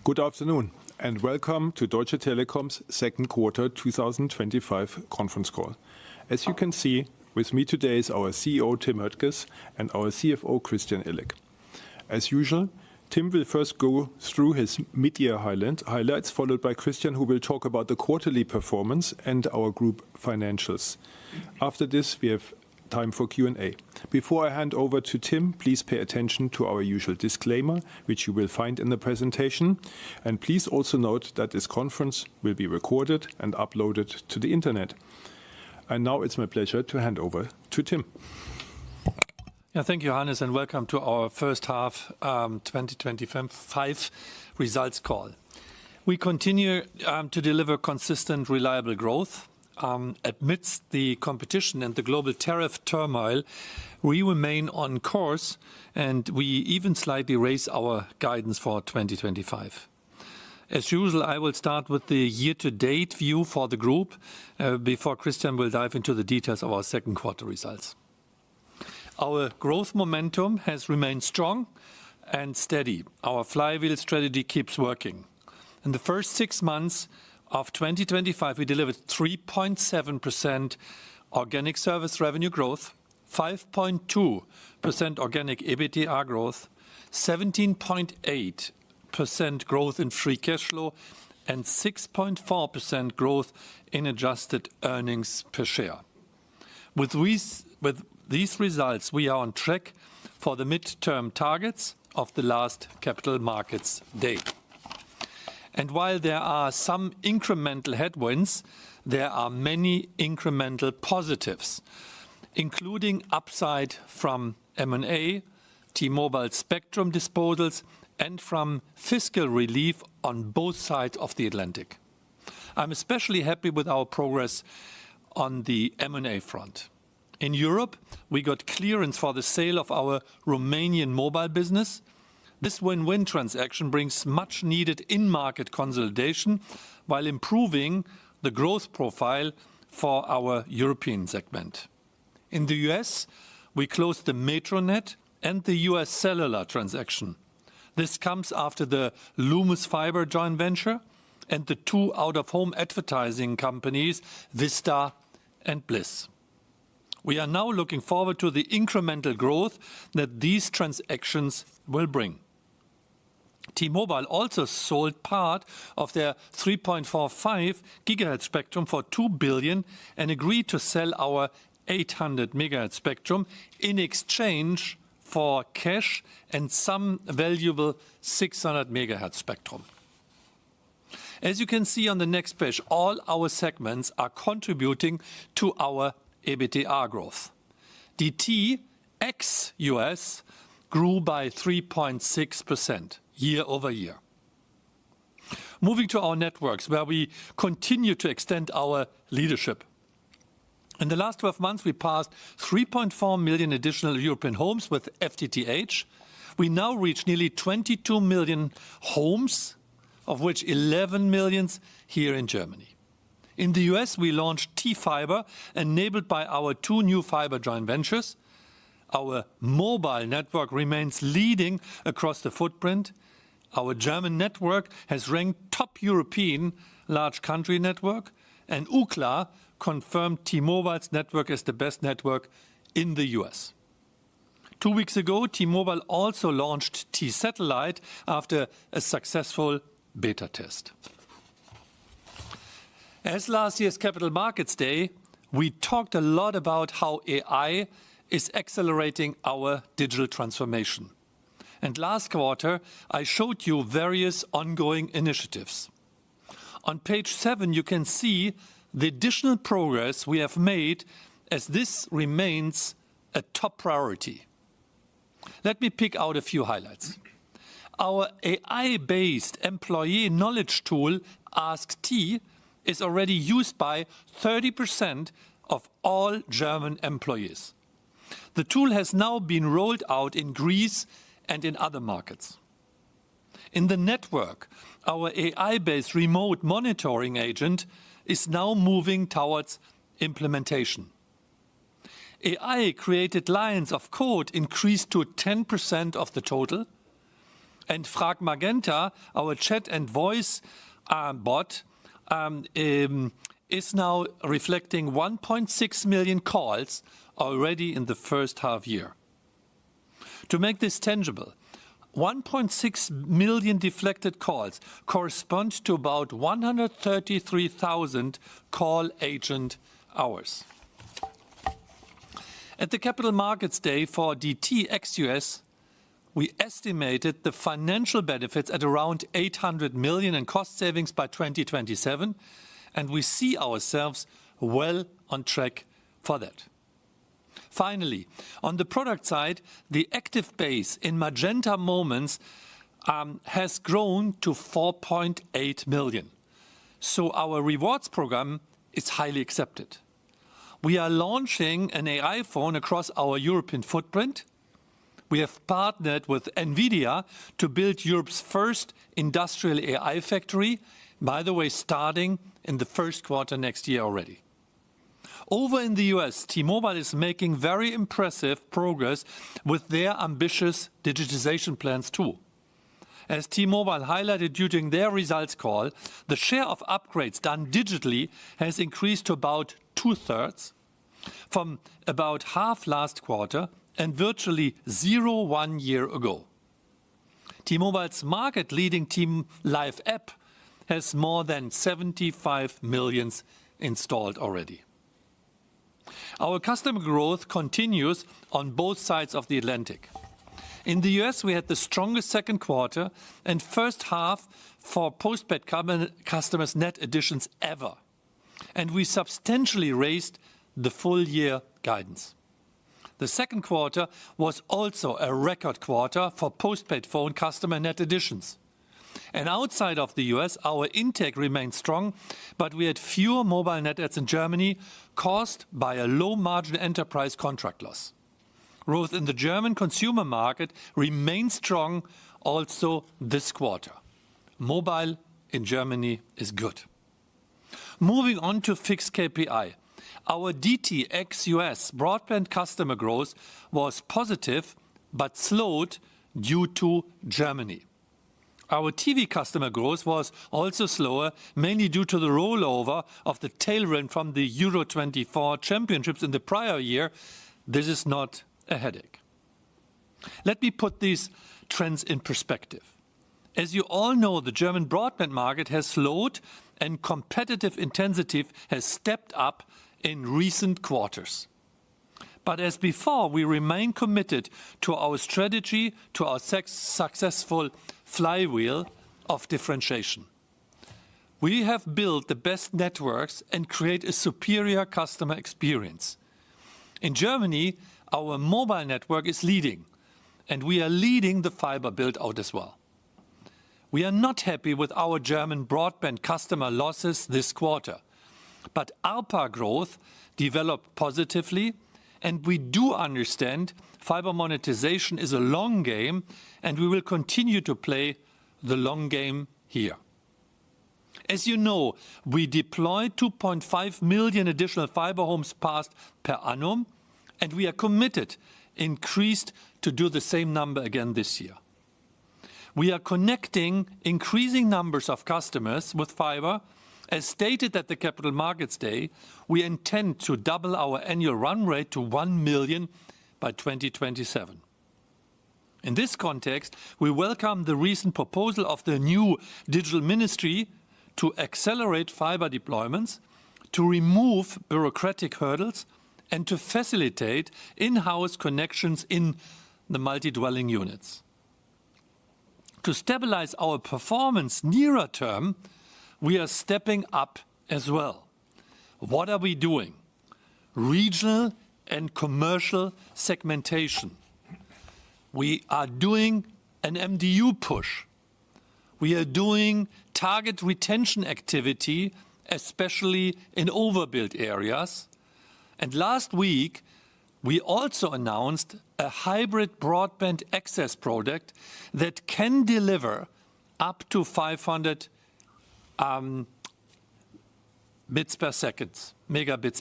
Good afternoon and welcome to Deutsche Telekom's second quarter 2025 conference call. As you can see, with me today is our CEO Tim Höttges and our CFO Christian Illek. As usual, Tim will first go through his mid-year highlights, followed by Christian, who will talk about the quarterly performance and our group financials. After this, we have time for Q&A. Before I hand over to Tim, please pay attention to our usual disclaimer, which you will find in the presentation. And please also note that this conference will be recorded and uploaded to the internet. And now it's my pleasure to hand over to Tim. Yeah, thank you, Hannes, and welcome to our first half 2025 results call. We continue to deliver consistent, reliable growth. Amidst the competition and the global tariff turmoil, we remain on course and we even slightly raise our guidance for 2025. As usual, I will start with the year-to-date view for the group before Christian will dive into the details of our second quarter results. Our growth momentum has remained strong and steady. Our flywheel strategy keeps working. In the first 6 months of 2025, we delivered 3.7% organic service revenue growth, 5.2% organic EBITDA growth, 17.8% growth in free cash flow, and 6.4% growth in adjusted earnings per share. With these results, we are on track for the midterm targets of the last Capital Markets Day. And while there are some incremental headwinds, there are many incremental positives, including upside from M&A, T-Mobile spectrum disposals, and from fiscal relief on both sides of the Atlantic. I'm especially happy with our progress on the M&A front. In Europe, we got clearance for the sale of our Romanian mobile business. This win-win transaction brings much-needed in-market consolidation while improving the growth profile for our European segment. In the US, we closed the Metronet and the US Cellular transaction. This comes after the Lumos Fiber joint venture and the 2 out-of-home advertising companies, Vista and Bliss. We are now looking forward to the incremental growth that these transactions will bring. T-Mobile also sold part of their 3.45 gigahertz spectrum for $2 billion and agreed to sell our 800 megahertz spectrum in exchange for cash and some valuable 600 megahertz spectrum. As you can see on the next page, all our segments are contributing to our EBITDA growth. DT ex-US grew by 3.6% year over year. Moving to our networks, where we continue to extend our leadership. In the last 12 months, we passed 3.4 million additional European homes with FTTH. We now reach nearly 22 million homes, of which 11 million here in Germany. In the US, we launched T-Fiber, enabled by our 2 new fiber joint ventures. Our mobile network remains leading across the footprint. Our German network has ranked top European large country network, and Ookla confirmed T-Mobile's network as the best network in the US. 2 weeks ago, T-Mobile also launched T-Satellite after a successful beta test. As last year's Capital Markets Day, we talked a lot about how AI is accelerating our digital transformation. And last quarter, I showed you various ongoing initiatives. On page 7, you can see the additional progress we have made as this remains a top priority. Let me pick out a few highlights. Our AI-based employee knowledge tool, AskT, is already used by 30% of all German employees. The tool has now been rolled out in Greece and in other markets. In the network, our AI-based remote monitoring agent is now moving towards implementation. AI-created lines of code increased to 10% of the total. And Frag Magenta, our chat and voice bot, is now reflecting 1.6 million calls already in the first half year. To make this tangible, 1.6 million deflected calls correspond to about 133,000 call agent hours. At the Capital Markets Day for DT ex-US, we estimated the financial benefits at around 800 million in cost savings by 2027, and we see ourselves well on track for that. Finally, on the product side, the active base in Magenta Moments has grown to 4.8 million. So our rewards program is highly accepted. We are launching an AI phone across our European footprint. We have partnered with NVIDIA to build Europe's first industrial AI factory, by the way, starting in the first quarter next year already. Over in the US, T-Mobile is making very impressive progress with their ambitious digitization plans too. As T-Mobile highlighted during their results call, the share of upgrades done digitally has increased to about 2/3, from about half last quarter and virtually 0 1 year ago. T-Mobile's market-leading Team Live app has more than 75 million installed already. Our customer growth continues on both sides of the Atlantic. In the US, we had the strongest second quarter and first half for postpaid customers net additions ever. And we substantially raised the full year guidance. The second quarter was also a record quarter for postpaid phone customer net additions. And outside of the US, our intake remained strong, but we had fewer mobile net adds in Germany caused by a low-margin enterprise contract loss. Growth in the German consumer market remains strong also this quarter. Mobile in Germany is good. Moving on to fixed KPI. Our DT ex-US broadband customer growth was positive but slowed due to Germany. Our TV customer growth was also slower, mainly due to the rollover of the tailwind from the Euro 24 championships in the prior year. This is not a headache. Let me put these trends in perspective. As you all know, the German broadband market has slowed and competitive intensity has stepped up in recent quarters. But as before, we remain committed to our strategy, to our successful flywheel of differentiation. We have built the best networks and create a superior customer experience. In Germany, our mobile network is leading, and we are leading the fiber build-out as well. We are not happy with our German broadband customer losses this quarter, but ARPA growth developed positively, and we do understand fiber monetization is a long game, and we will continue to play the long game here. As you know, we deployed 2.5 million additional fiber homes passed per annum, and we are committed, increased to do the same number again this year. We are connecting increasing numbers of customers with fiber. As stated at the Capital Markets Day, we intend to double our annual run rate to 1 million by 2027. In this context, we welcome the recent proposal of the new Digital Ministry to accelerate fiber deployments, to remove bureaucratic hurdles, and to facilitate in-house connections in the multi-dwelling units. To stabilize our performance nearer term, we are stepping up as well. What are we doing? Regional and commercial segmentation. We are doing an MDU push. We are doing target retention activity, especially in overbuilt areas. And last week, we also announced a hybrid broadband access product that can deliver up to 500 megabits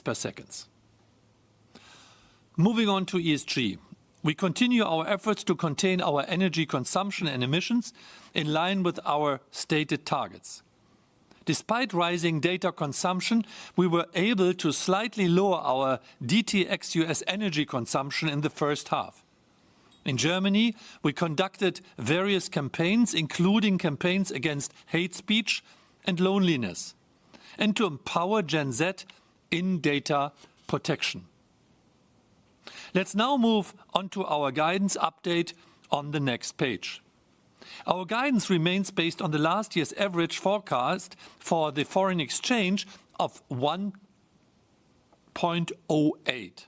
per second. Moving on to ESG. We continue our efforts to contain our energy consumption and emissions in line with our stated targets. Despite rising data consumption, we were able to slightly lower our DTE ex-US energy consumption in the first half. In Germany, we conducted various campaigns, including campaigns against hate speech and loneliness, and to empower Gen Z in data protection. Let's now move on to our guidance update on the next page. Our guidance remains based on the last year's average forecast for the foreign exchange of 1.08.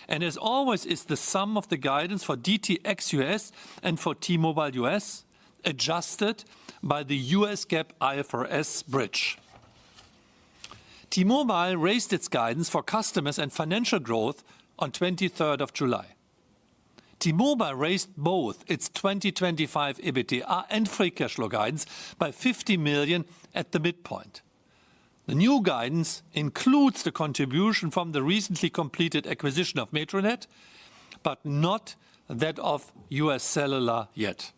And as always is the sum of the guidance for DT ex-US and for T-Mobile US, adjusted by the US GAAP IFRS bridge. T-Mobile raised its guidance for customers and financial growth on 23rd of July. T-Mobile raised both its 2025 EBITDA and free cash flow guidance by 50 million at the midpoint. The new guidance includes the contribution from the recently completed acquisition of Metronet, but not that of US Cellular yet.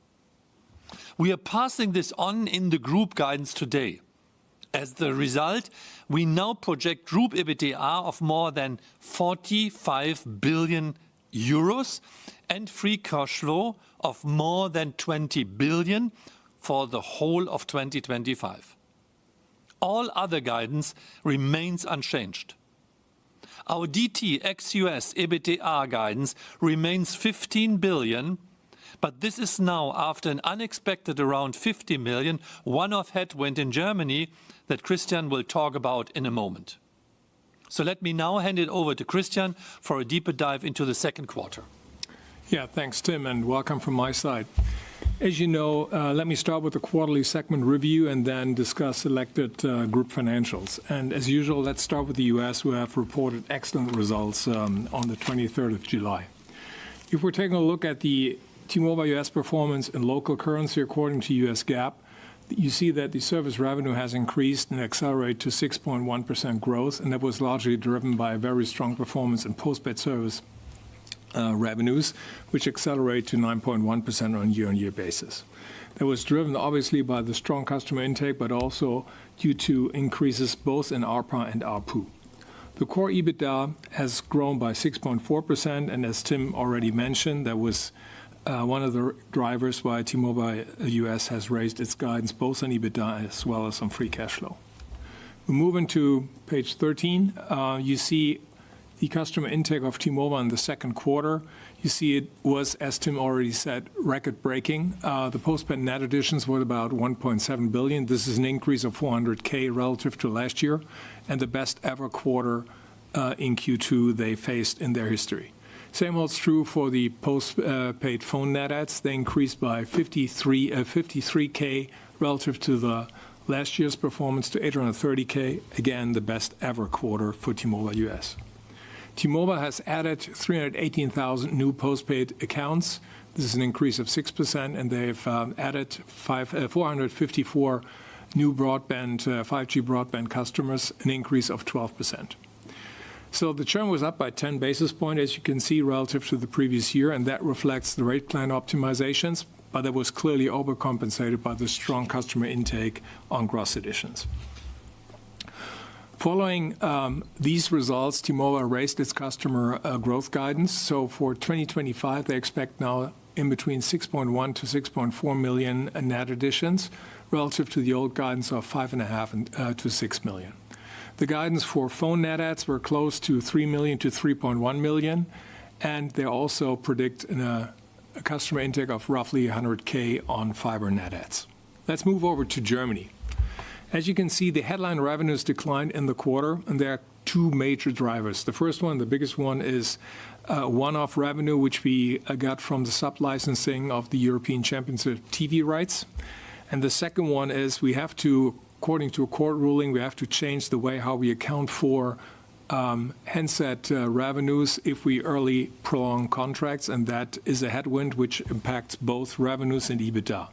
We are passing this on in the group guidance today. As the result, we now project group EBITDA of more than 45 billion euros and free cash flow of more than 20 billion for the whole of 2025. All other guidance remains unchanged. Our DT ex-US EBITDA guidance remains 15 billion, but this is now after an unexpected around 50 million one-off headwind in Germany that Christian will talk about in a moment. So let me now hand it over to Christian for a deeper dive into the second quarter. Yeah, thanks, Tim, and welcome from my side. As you know, let me start with the quarterly segment review and then discuss selected group financials. And as usual, let's start with the US, who have reported excellent results on the 23rd of July. If we're taking a look at the T-Mobile US performance in local currency according to US GAAP, you see that the service revenue has increased and accelerated to 6.1% growth, and that was largely driven by a very strong performance in postpaid service revenues, which accelerate to 9.1% on a year-on-year basis. That was driven obviously by the strong customer intake, but also due to increases both in ARPA and ARPU. The core EBITDA has grown by 6.4%, and as Tim already mentioned, that was one of the drivers why T-Mobile US has raised its guidance both on EBITDA as well as on free cash flow. We move into page 13. You see the customer intake of T-Mobile in the second quarter. You see it was, as Tim already said, record-breaking. The postpaid net additions were about 1.7 billion. This is an increase of 400K relative to last year, and the best ever quarter in Q2 they faced in their history. Same holds true for the postpaid phone net adds. They increased by 53K relative to the last year's performance to 830K. Again, the best ever quarter for T-Mobile US. T-Mobile has added 318,000 new postpaid accounts. This is an increase of 6%, and they've added 454 new 5G broadband customers, an increase of 12%. So the churn was up by 10 basis points, as you can see, relative to the previous year, and that reflects the rate plan optimizations, but that was clearly overcompensated by the strong customer intake on gross additions. Following these results, T-Mobile raised its customer growth guidance. So for 2025, they expect now in between 6.1 to 6.4 million net additions, relative to the old guidance of 5.5 to 6 million. The guidance for phone net adds were close to 3 million to 3.1 million, and they also predict a customer intake of roughly 100K on fiber net adds. Let's move over to Germany. As you can see, the headline revenues declined in the quarter, and there are two major drivers. The first one, the biggest one, is one-off revenue, which we got from the sub-licensing of the European Championship TV rights. And the second one is we have to, according to a court ruling, we have to change the way how we account for handset revenues if we early prolong contracts, and that is a headwind which impacts both revenues and EBITDA.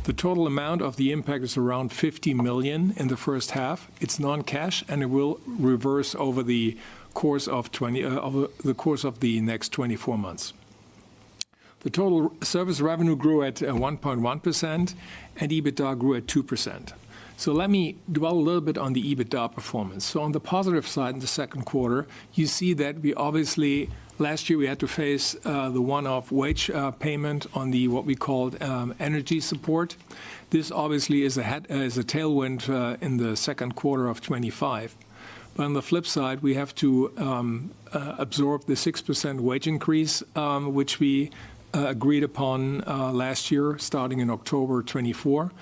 The total amount of the impact is around 50 million in the first half. It's non-cash, and it will reverse over the course of the next 24 months. The total service revenue grew at 1.1%, and EBITDA grew at 2%. So let me dwell a little bit on the EBITDA performance. So on the positive side in the second quarter, you see that we obviously, last year we had to face the one-off wage payment on the what we called energy support. This obviously is a tailwind in the second quarter of 25. But on the flip side, we have to absorb the 6% wage increase, which we agreed upon last year, starting in October 24.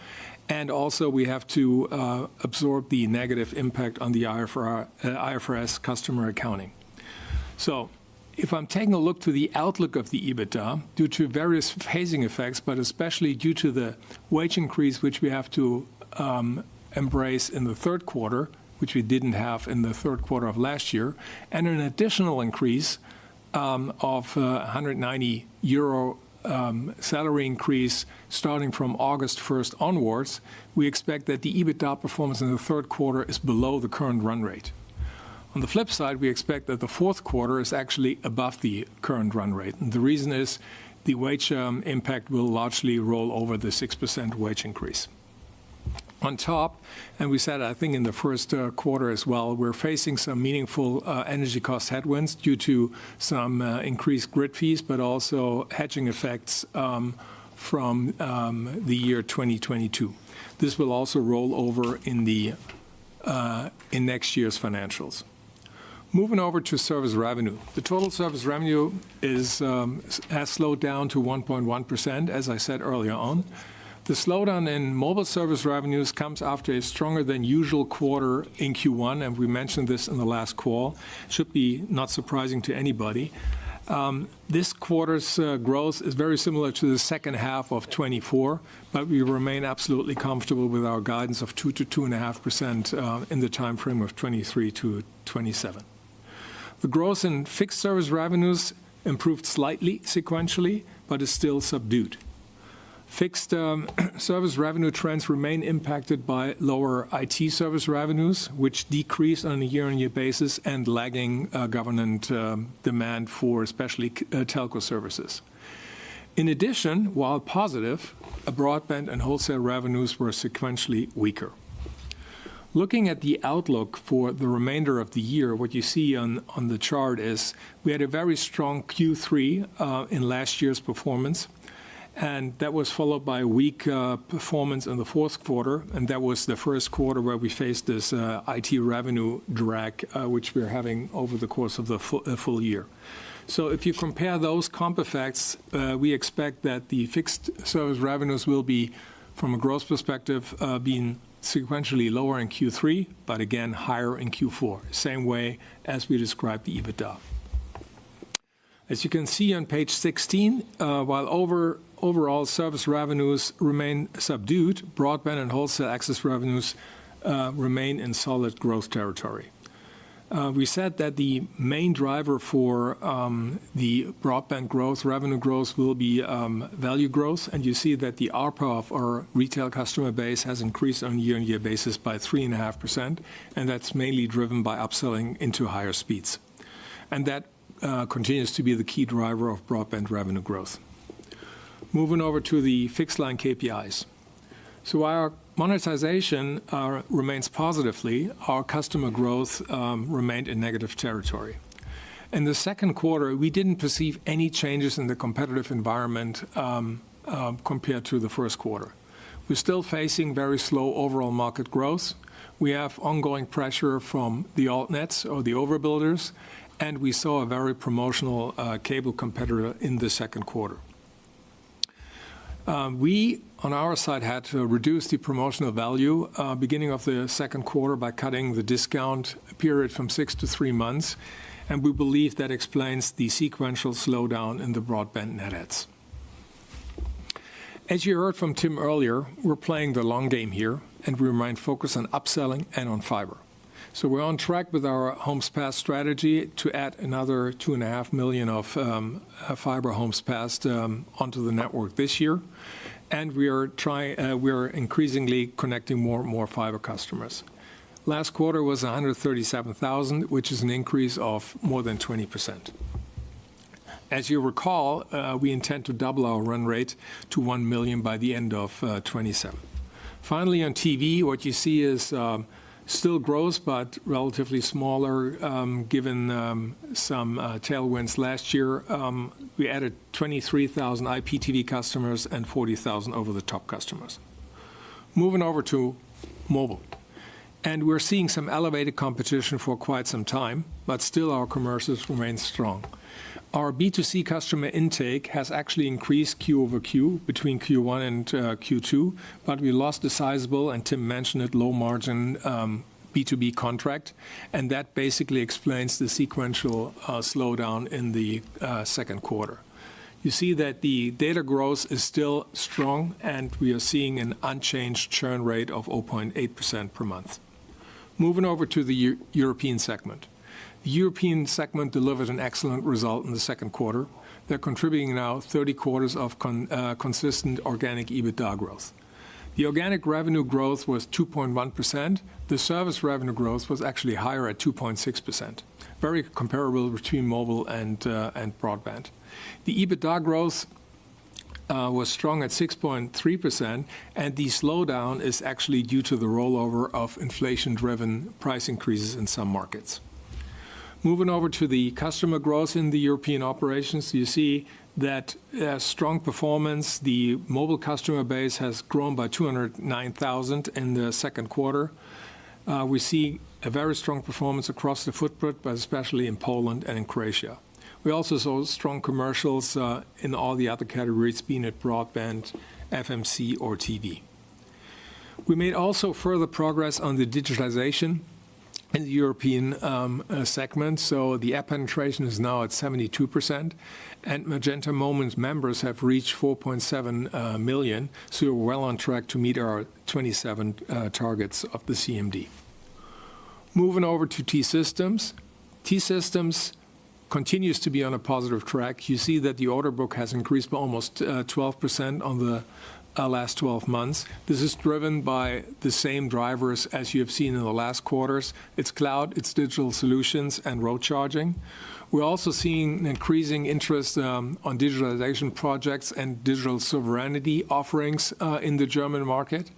And also we have to absorb the negative impact on the IFRS customer accounting. So if I'm taking a look to the outlook of the EBITDA, due to various phasing effects, but especially due to the wage increase, which we have to embrace in the third quarter, which we didn't have in the third quarter of last year, and an additional increase of 190 euro salary increase starting from August 1st onwards, we expect that the EBITDA performance in the third quarter is below the current run rate. On the flip side, we expect that the fourth quarter is actually above the current run rate. And the reason is the wage impact will largely roll over the 6% wage increase. On top, and we said, I think, in the first quarter as well, we're facing some meaningful energy cost headwinds due to some increased grid fees, but also hedging effects from the year 2022. This will also roll over in next year's financials. Moving over to service revenue. The total service revenue has slowed down to 1.1%, as I said earlier on. The slowdown in mobile service revenues comes after a stronger than usual quarter in Q1, and we mentioned this in the last call. Should be not surprising to anybody. This quarter's growth is very similar to the second half of 24, but we remain absolutely comfortable with our guidance of 2 to 2.5% in the time frame of 23 to 27. The growth in fixed service revenues improved slightly sequentially, but is still subdued. Fixed service revenue trends remain impacted by lower IT service revenues, which decreased on a year-on-year basis, and lagging government demand for especially telco services. In addition, while positive, broadband and wholesale revenues were sequentially weaker. Looking at the outlook for the remainder of the year, what you see on the chart is we had a very strong Q3 in last year's performance. And that was followed by a weak performance in the fourth quarter. And that was the first quarter where we faced this IT revenue drag, which we're having over the course of the full year. So if you compare those comp effects, we expect that the fixed service revenues will be, from a growth perspective, being sequentially lower in Q3, but again, higher in Q4, same way as we described the EBITDA. As you can see on page 16, while overall service revenues remain subdued, broadband and wholesale access revenues remain in solid growth territory. We said that the main driver for the broadband growth, revenue growth, will be value growth, and you see that the ARPA of our retail customer base has increased on a year-on-year basis by 3.5%, and that's mainly driven by upselling into higher speeds. And that continues to be the key driver of broadband revenue growth. Moving over to the fixed line KPIs. So our monetization remains positively. Our customer growth remained in negative territory. In the second quarter, we didn't perceive any changes in the competitive environment compared to the first quarter. We're still facing very slow overall market growth. We have ongoing pressure from the altnets or the overbuilders, and we saw a very promotional cable competitor in the second quarter. We, on our side, had to reduce the promotional value beginning of the second quarter by cutting the discount period from 6 to 3 months, and we believe that explains the sequential slowdown in the broadband net adds. As you heard from Tim earlier, we're playing the long game here, and we remain focused on upselling and on fiber. So we're on track with our homes passed strategy to add another 2.5 million of fiber homes passed onto the network this year, and we are increasingly connecting more and more fiber customers. Last quarter was 137,000, which is an increase of more than 20%. As you recall, we intend to double our run rate to 1 million by the end of 27. Finally, on TV, what you see is still growth, but relatively smaller given some tailwinds last year. We added 23,000 IPTV customers and 40,000 over-the-top customers. Moving over to mobile. And we're seeing some elevated competition for quite some time, but still our commercials remain strong. Our B2C customer intake has actually increased Q over Q between Q1 and Q2, but we lost a sizable, and Tim mentioned it, low-margin B2B contract, and that basically explains the sequential slowdown in the second quarter. You see that the data growth is still strong, and we are seeing an unchanged churn rate of 0.8% per month. Moving over to the European segment. The European segment delivered an excellent result in the second quarter. They're contributing now 30 quarters of consistent organic EBITDA growth. The organic revenue growth was 2.1%. The service revenue growth was actually higher at 2.6%. Very comparable between mobile and broadband. The EBITDA growth was strong at 6.3%, and the slowdown is actually due to the rollover of inflation-driven price increases in some markets. Moving over to the customer growth in the European operations, you see that strong performance. The mobile customer base has grown by 209,000 in the second quarter. We see a very strong performance across the footprint, but especially in Poland and in Croatia. We also saw strong commercials in all the other categories, being it broadband, FMC, or TV. We made also further progress on the digitalization in the European segment. So the app penetration is now at 72%, and Magenta Moments members have reached 4.7 million. So we're well on track to meet our 27 targets of the CMD. Moving over to T-Systems. T-Systems continues to be on a positive track. You see that the order book has increased by almost 12% on the last 12 months. This is driven by the same drivers as you have seen in the last quarters. It's cloud, it's digital solutions, and road charging. We're also seeing increasing interest on digitalization projects and digital sovereignty offerings in the German market.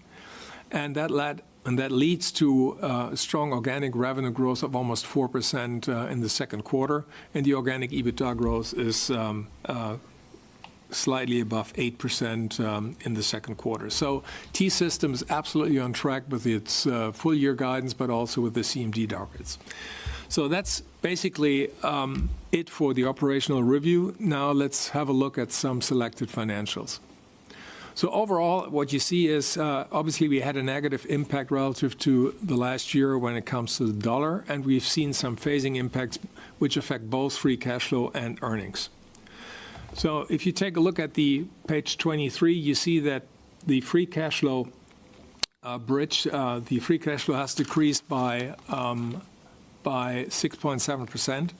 And that leads to strong organic revenue growth of almost 4% in the second quarter. And the organic EBITDA growth is slightly above 8% in the second quarter. So T-Systems absolutely on track with its full year guidance, but also with the CMD targets. So that's basically it for the operational review. Now let's have a look at some selected financials. So overall, what you see is obviously we had a negative impact relative to the last year when it comes to the dollar, and we've seen some phasing impacts which affect both free cash flow and earnings. So if you take a look at the page 23, you see that the free cash flow bridge, the free cash flow has decreased by 6.7%.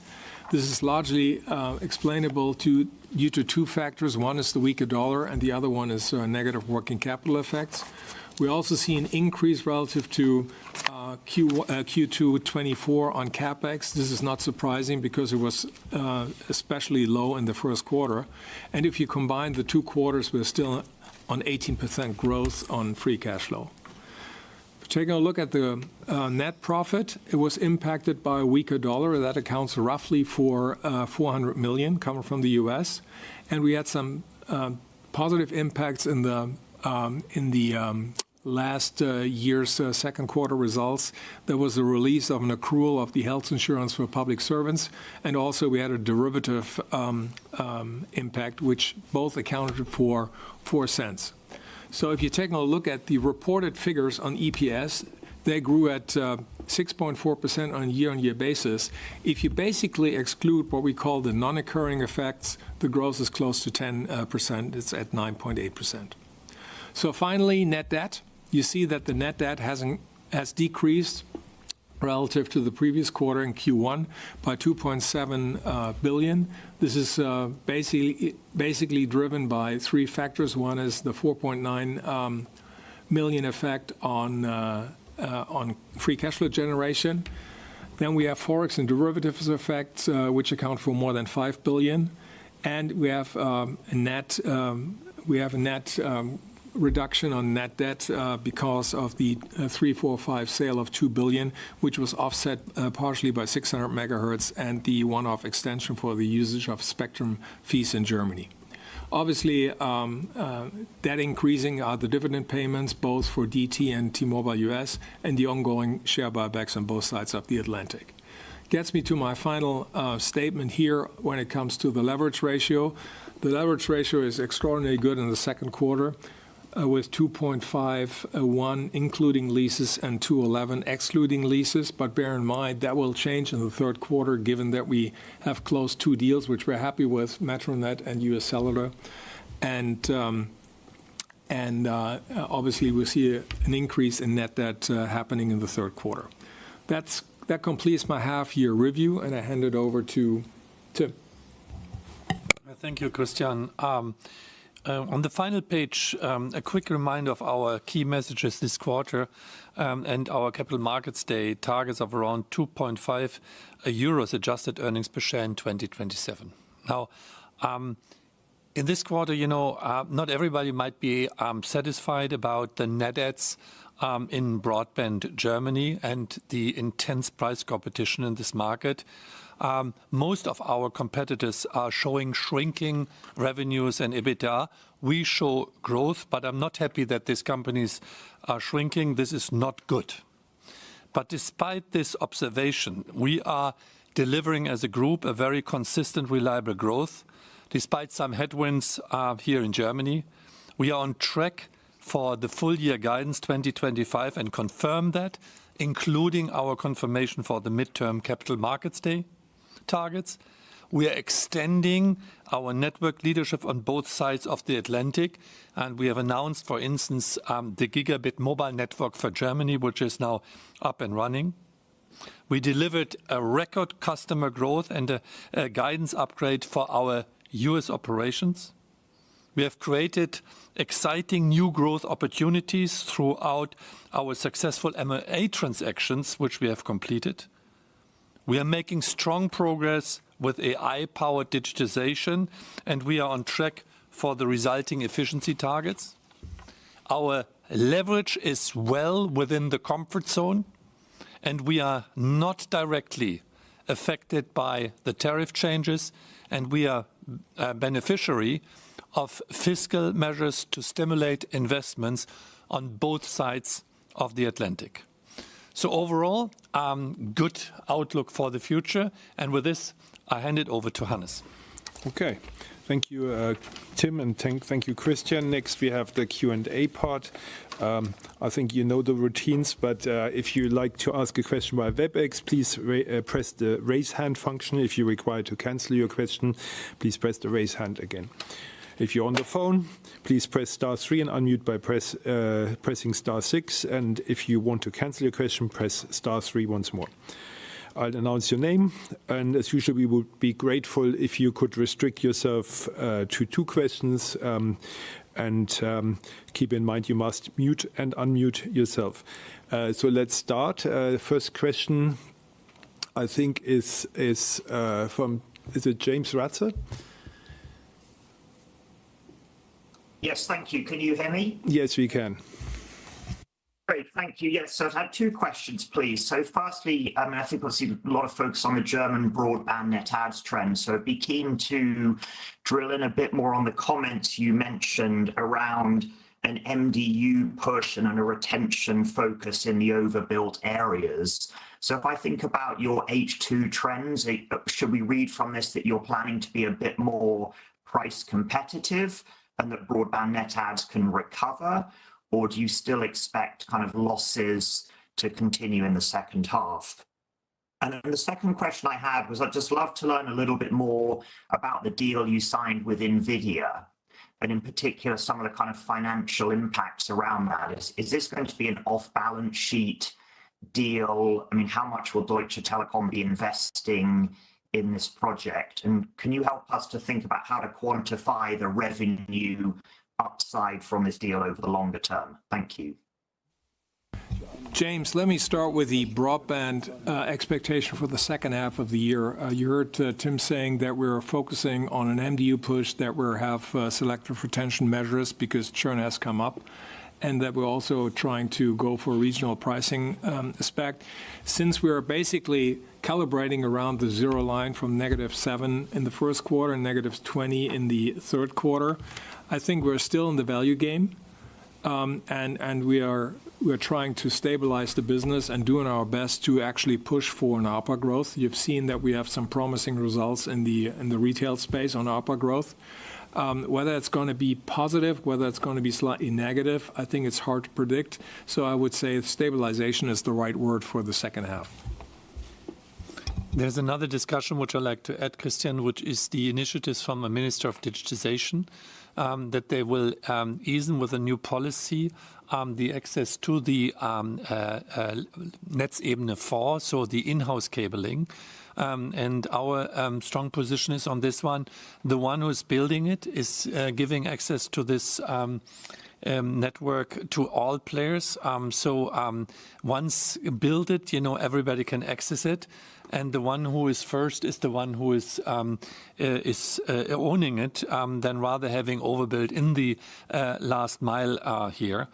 This is largely explainable due to two factors. One is the weaker dollar, and the other one is negative working capital effects. We also see an increase relative to Q2 24 on CapEx. This is not surprising because it was especially low in the first quarter. And if you combine the two quarters, we're still on 18% growth on free cash flow. Taking a look at the net profit, it was impacted by a weaker dollar. That accounts roughly for 400 million coming from the US. And we had some positive impacts in the last year's second quarter results. There was a release of an accrual of the health insurance for public servants, and also we had a derivative impact, which both accounted for 4 cents. So if you're taking a look at the reported figures on EPS, they grew at 6.4% on a year-on-year basis. If you basically exclude what we call the non-occurring effects, the growth is close to 10%. It's at 9.8%. So finally, net debt. You see that the net debt has decreased relative to the previous quarter in Q1 by 2.7 billion. This is basically driven by three factors. One is the 4.9 million effect on free cash flow generation. Then we have forex and derivatives effects, which account for more than 5 billion. And we have a net reduction on net debt because of the 345 sale of 2 billion, which was offset partially by 600 megahertz and the one-off extension for the usage of spectrum fees in Germany. Obviously, that increasing are the dividend payments, both for DT and T-Mobile US, and the ongoing share buybacks on both sides of the Atlantic. Gets me to my final statement here when it comes to the leverage ratio. The leverage ratio is extraordinarily good in the second quarter, with 2.51 including leases and 2.11 excluding leases. But bear in mind that will change in the third quarter, given that we have closed 2 deals, which we're happy with, Metronet and US Cellular. And obviously we see an increase in net debt happening in the third quarter. That completes my half-year review, and I hand it over to Tim. Thank you, Christian. On the final page, a quick reminder of our key messages this quarter and our Capital Markets Day targets of around 2.5 euros adjusted earnings per share in 2027. Now, in this quarter, not everybody might be satisfied about the net adds in broadband Germany and the intense price competition in this market. Most of our competitors are showing shrinking revenues and EBITDA. We show growth, but I'm not happy that these companies are shrinking. This is not good. But despite this observation, we are delivering as a group a very consistent, reliable growth. Despite some headwinds here in Germany, we are on track for the full year guidance 2025 and confirm that, including our confirmation for the midterm Capital Markets Day targets. We are extending our network leadership on both sides of the Atlantic, and we have announced, for instance, the gigabit mobile network for Germany, which is now up and running. We delivered a record customer growth and a guidance upgrade for our US operations. We have created exciting new growth opportunities throughout our successful M&A transactions, which we have completed. We are making strong progress with AI-powered digitization, and we are on track for the resulting efficiency targets. Our leverage is well within the comfort zone, and we are not directly affected by the tariff changes, and we are a beneficiary of fiscal measures to stimulate investments on both sides of the Atlantic. So overall, good outlook for the future. And with this, I hand it over to Hannes. Okay. Thank you, Tim, and thank you, Christian. Next, we have the Q&A part. I think you know the routines, but if you like to ask a question by WebEx, please press the raise hand function. If you're required to cancel your question, please press the raise hand again. If you're on the phone, please press *3 and unmute by pressing *6. And if you want to cancel your question, press *3 once more. I'll announce your name, and as usual, we would be grateful if you could restrict yourself to 2 questions, and keep in mind you must mute and unmute yourself. So let's start. First question, I think, is it James Ratzer? Yes, thank you. Can you hear me? Yes, we can. Great, thank you. Yes, so I've had 2 questions, please. So firstly, I think we'll see a lot of focus on the German broadband net adds trend. So I'd be keen to drill in a bit more on the comments you mentioned around an MDU push and a retention focus in the overbuilt areas. So if I think about your H2 trends, should we read from this that you're planning to be a bit more price competitive and that broadband net adds can recover? Or do you still expect kind of losses to continue in the second half? And then the second question I had was, I'd just love to learn a little bit more about the deal you signed with NVIDIA, and in particular, some of the kind of financial impacts around that. Is this going to be an off-balance sheet deal? I mean, how much will Deutsche Telekom be investing in this project? And can you help us to think about how to quantify the revenue upside from this deal over the longer term? Thank you. James, let me start with the broadband expectation for the second half of the year. You heard Tim saying that we're focusing on an MDU push, that we have selective retention measures because churn has come up, and that we're also trying to go for a regional pricing aspect. Since we're basically calibrating around the zero line from -7 in the first quarter and -20 in the third quarter, I think we're still in the value game. And we're trying to stabilize the business and doing our best to actually push for an ARPA growth. You've seen that we have some promising results in the retail space on ARPA growth. Whether it's going to be positive, whether it's going to be slightly negative, I think it's hard to predict. So I would say stabilization is the right word for the second half. There's another discussion which I'd like to add, Christian, which is the initiatives from the Minister of Digitization, that they will ease with a new policy the access to the Netzebene 4, so the in-house cabling. And our strong position is on this one. The one who is building it is giving access to this network to all players. So once build it, everybody can access it. And the one who is first is the one who is owning it, than rather having overbuilt in the last mile here.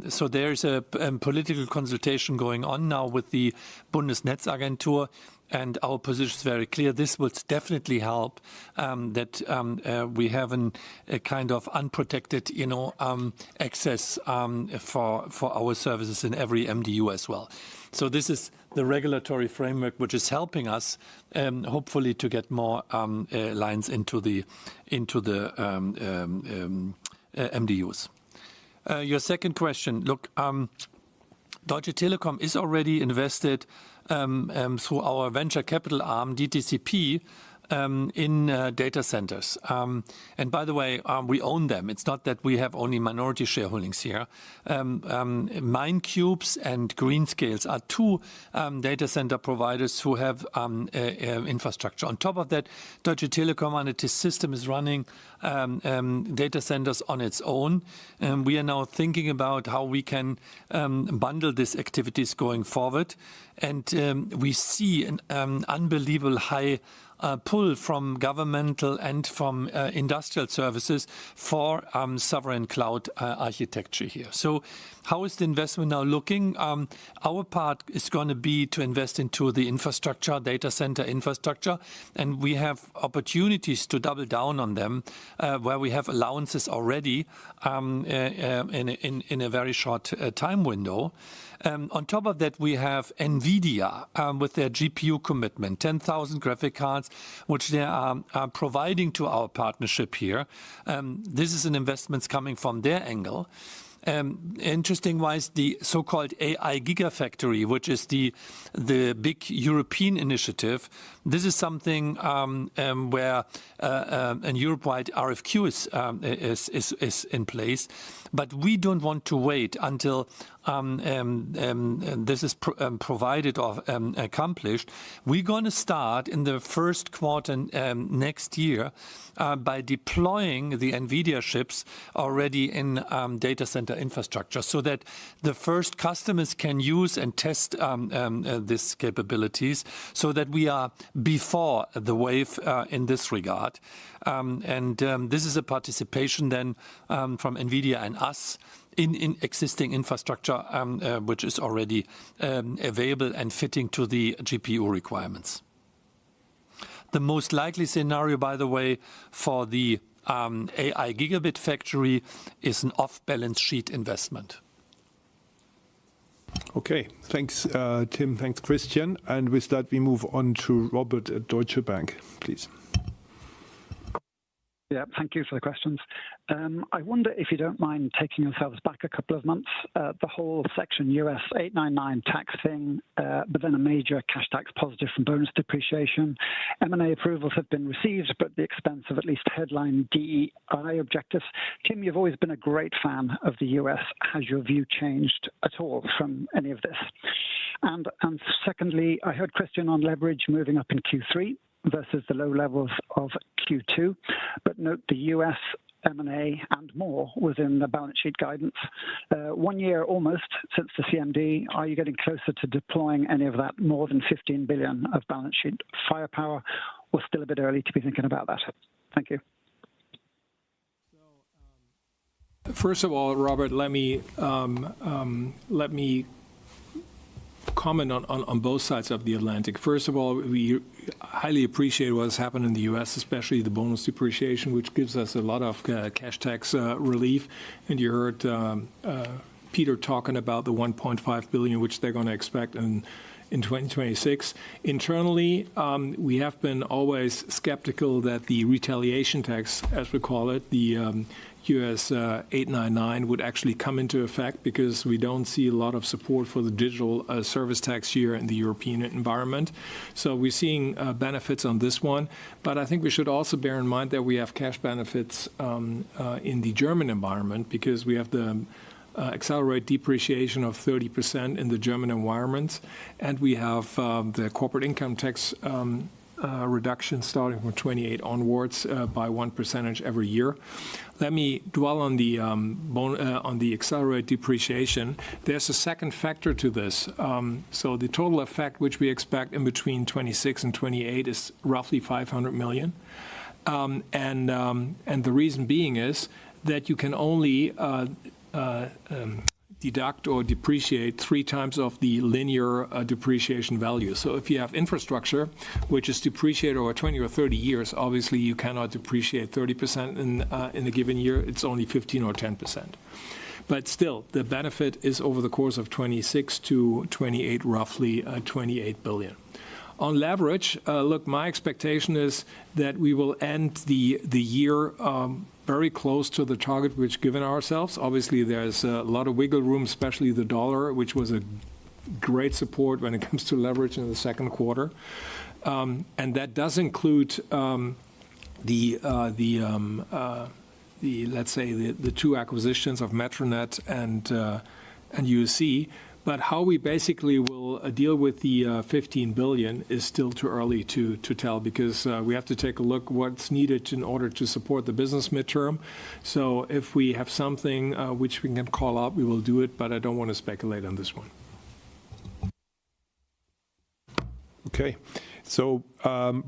So there is a political consultation going on now with the Bundesnetzagentur. And our position is very clear. This will definitely help that we have a kind of unprotected, access for our services in every MDU as well. So this is the regulatory framework which is helping us, hopefully, to get more lines into the MDUs. Your second question. Look, Deutsche Telekom is already invested through our venture capital arm, DTCP, in data centers. And by the way, we own them. It's not that we have only minority shareholdings here. Mindcubes and Greenscales are two data center providers who have infrastructure. On top of that, Deutsche Telekom and its system is running data centers on its own. We are now thinking about how we can bundle these activities going forward. And we see an unbelievable high pull from governmental and from industrial services for sovereign cloud architecture here. So how is the investment now looking? Our part is going to be to invest into the infrastructure, data center infrastructure, and we have opportunities to double down on them where we have allowances already in a very short time window. On top of that, we have NVIDIA with their GPU commitment, 10,000 graphic cards, which they are providing to our partnership here. This is an investment coming from their angle. Interesting wise, the so-called AI Gigafactory, which is the big European initiative, this is something where a Europe-wide RFQ is in place. But we don't want to wait until this is provided or accomplished. We're going to start in the first quarter next year by deploying the NVIDIA chips already in data center infrastructure so that the first customers can use and test these capabilities so that we are before the wave in this regard. And this is a participation then from NVIDIA and us in existing infrastructure, which is already available and fitting to the GPU requirements. The most likely scenario, by the way, for the AI Gigabit Factory is an off-balance sheet investment. Okay, thanks, Tim. Thanks, Christian. And with that, we move on to Robert at Deutsche Bank, please. Yeah, thank you for the questions. I wonder if you don't mind taking yourselves back a couple of months, the whole Section US 899 tax thing, but then a major cash tax positive from bonus depreciation. M&A approvals have been received, but at the expense of at least headline DEI objectives. Tim, you've always been a great fan of the US. Has your view changed at all from any of this? And secondly, I heard Christian on leverage moving up in Q3 versus the low levels of Q2, but note the US M&A and more within the balance sheet guidance. 1 year almost since the CMD, are you getting closer to deploying any of that more than 15 billion of balance sheet firepower, or still a bit early to be thinking about that? Thank you. First of all, Robert, let me comment on both sides of the Atlantic. First of all, we highly appreciate what has happened in the US, especially the bonus depreciation, which gives us a lot of cash tax relief. And you heard Peter talking about the 1.5 billion, which they're going to expect in 2026. Internally, we have been always skeptical that the retaliation tax, as we call it, the US 899 would actually come into effect, because we don't see a lot of support for the digital service tax here in the European environment. So we're seeing benefits on this one. But I think we should also bear in mind that we have cash benefits in the German environment, because we have the accelerate depreciation of 30% in the German environment, and we have the corporate income tax reduction starting from 28 onwards by 1% every year. Let me dwell on the accelerated depreciation. There's a second factor to this. So the total effect, which we expect in between 26 and 28, is roughly 500 million. And the reason being is that you can only deduct or depreciate 3 times of the linear depreciation value. So if you have infrastructure, which is depreciated over 20 or 30 years, obviously you cannot depreciate 30% in a given year. It's only 15 or 10%. But still, the benefit is over the course of 26 to 28, roughly 28 billion. On leverage, look, my expectation is that we will end the year very close to the target we've given ourselves. Obviously, there's a lot of wiggle room, especially the dollar, which was a great support when it comes to leverage in the second quarter. And that does include the 2 acquisitions of Metronet and UC. But how we basically will deal with the 15 billion is still too early to tell, because we have to take a look what's needed in order to support the business midterm. So if we have something which we can call out, we will do it, but I don't want to speculate on this one. Okay. So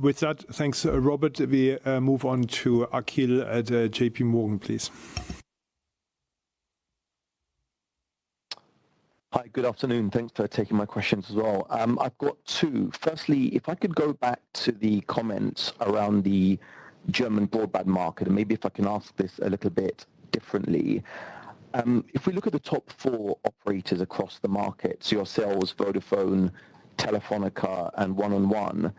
with that, thanks, Robert. We move on to Akhil at JP Morgan, please. Hi, good afternoon. Thanks for taking my questions as well. I've got 2. Firstly, if I could go back to the comments around the German broadband market, and maybe if I can ask this a little bit differently. If we look at the top 4 operators across the market, so yourselves, Vodafone, Telefonica, and 1&1,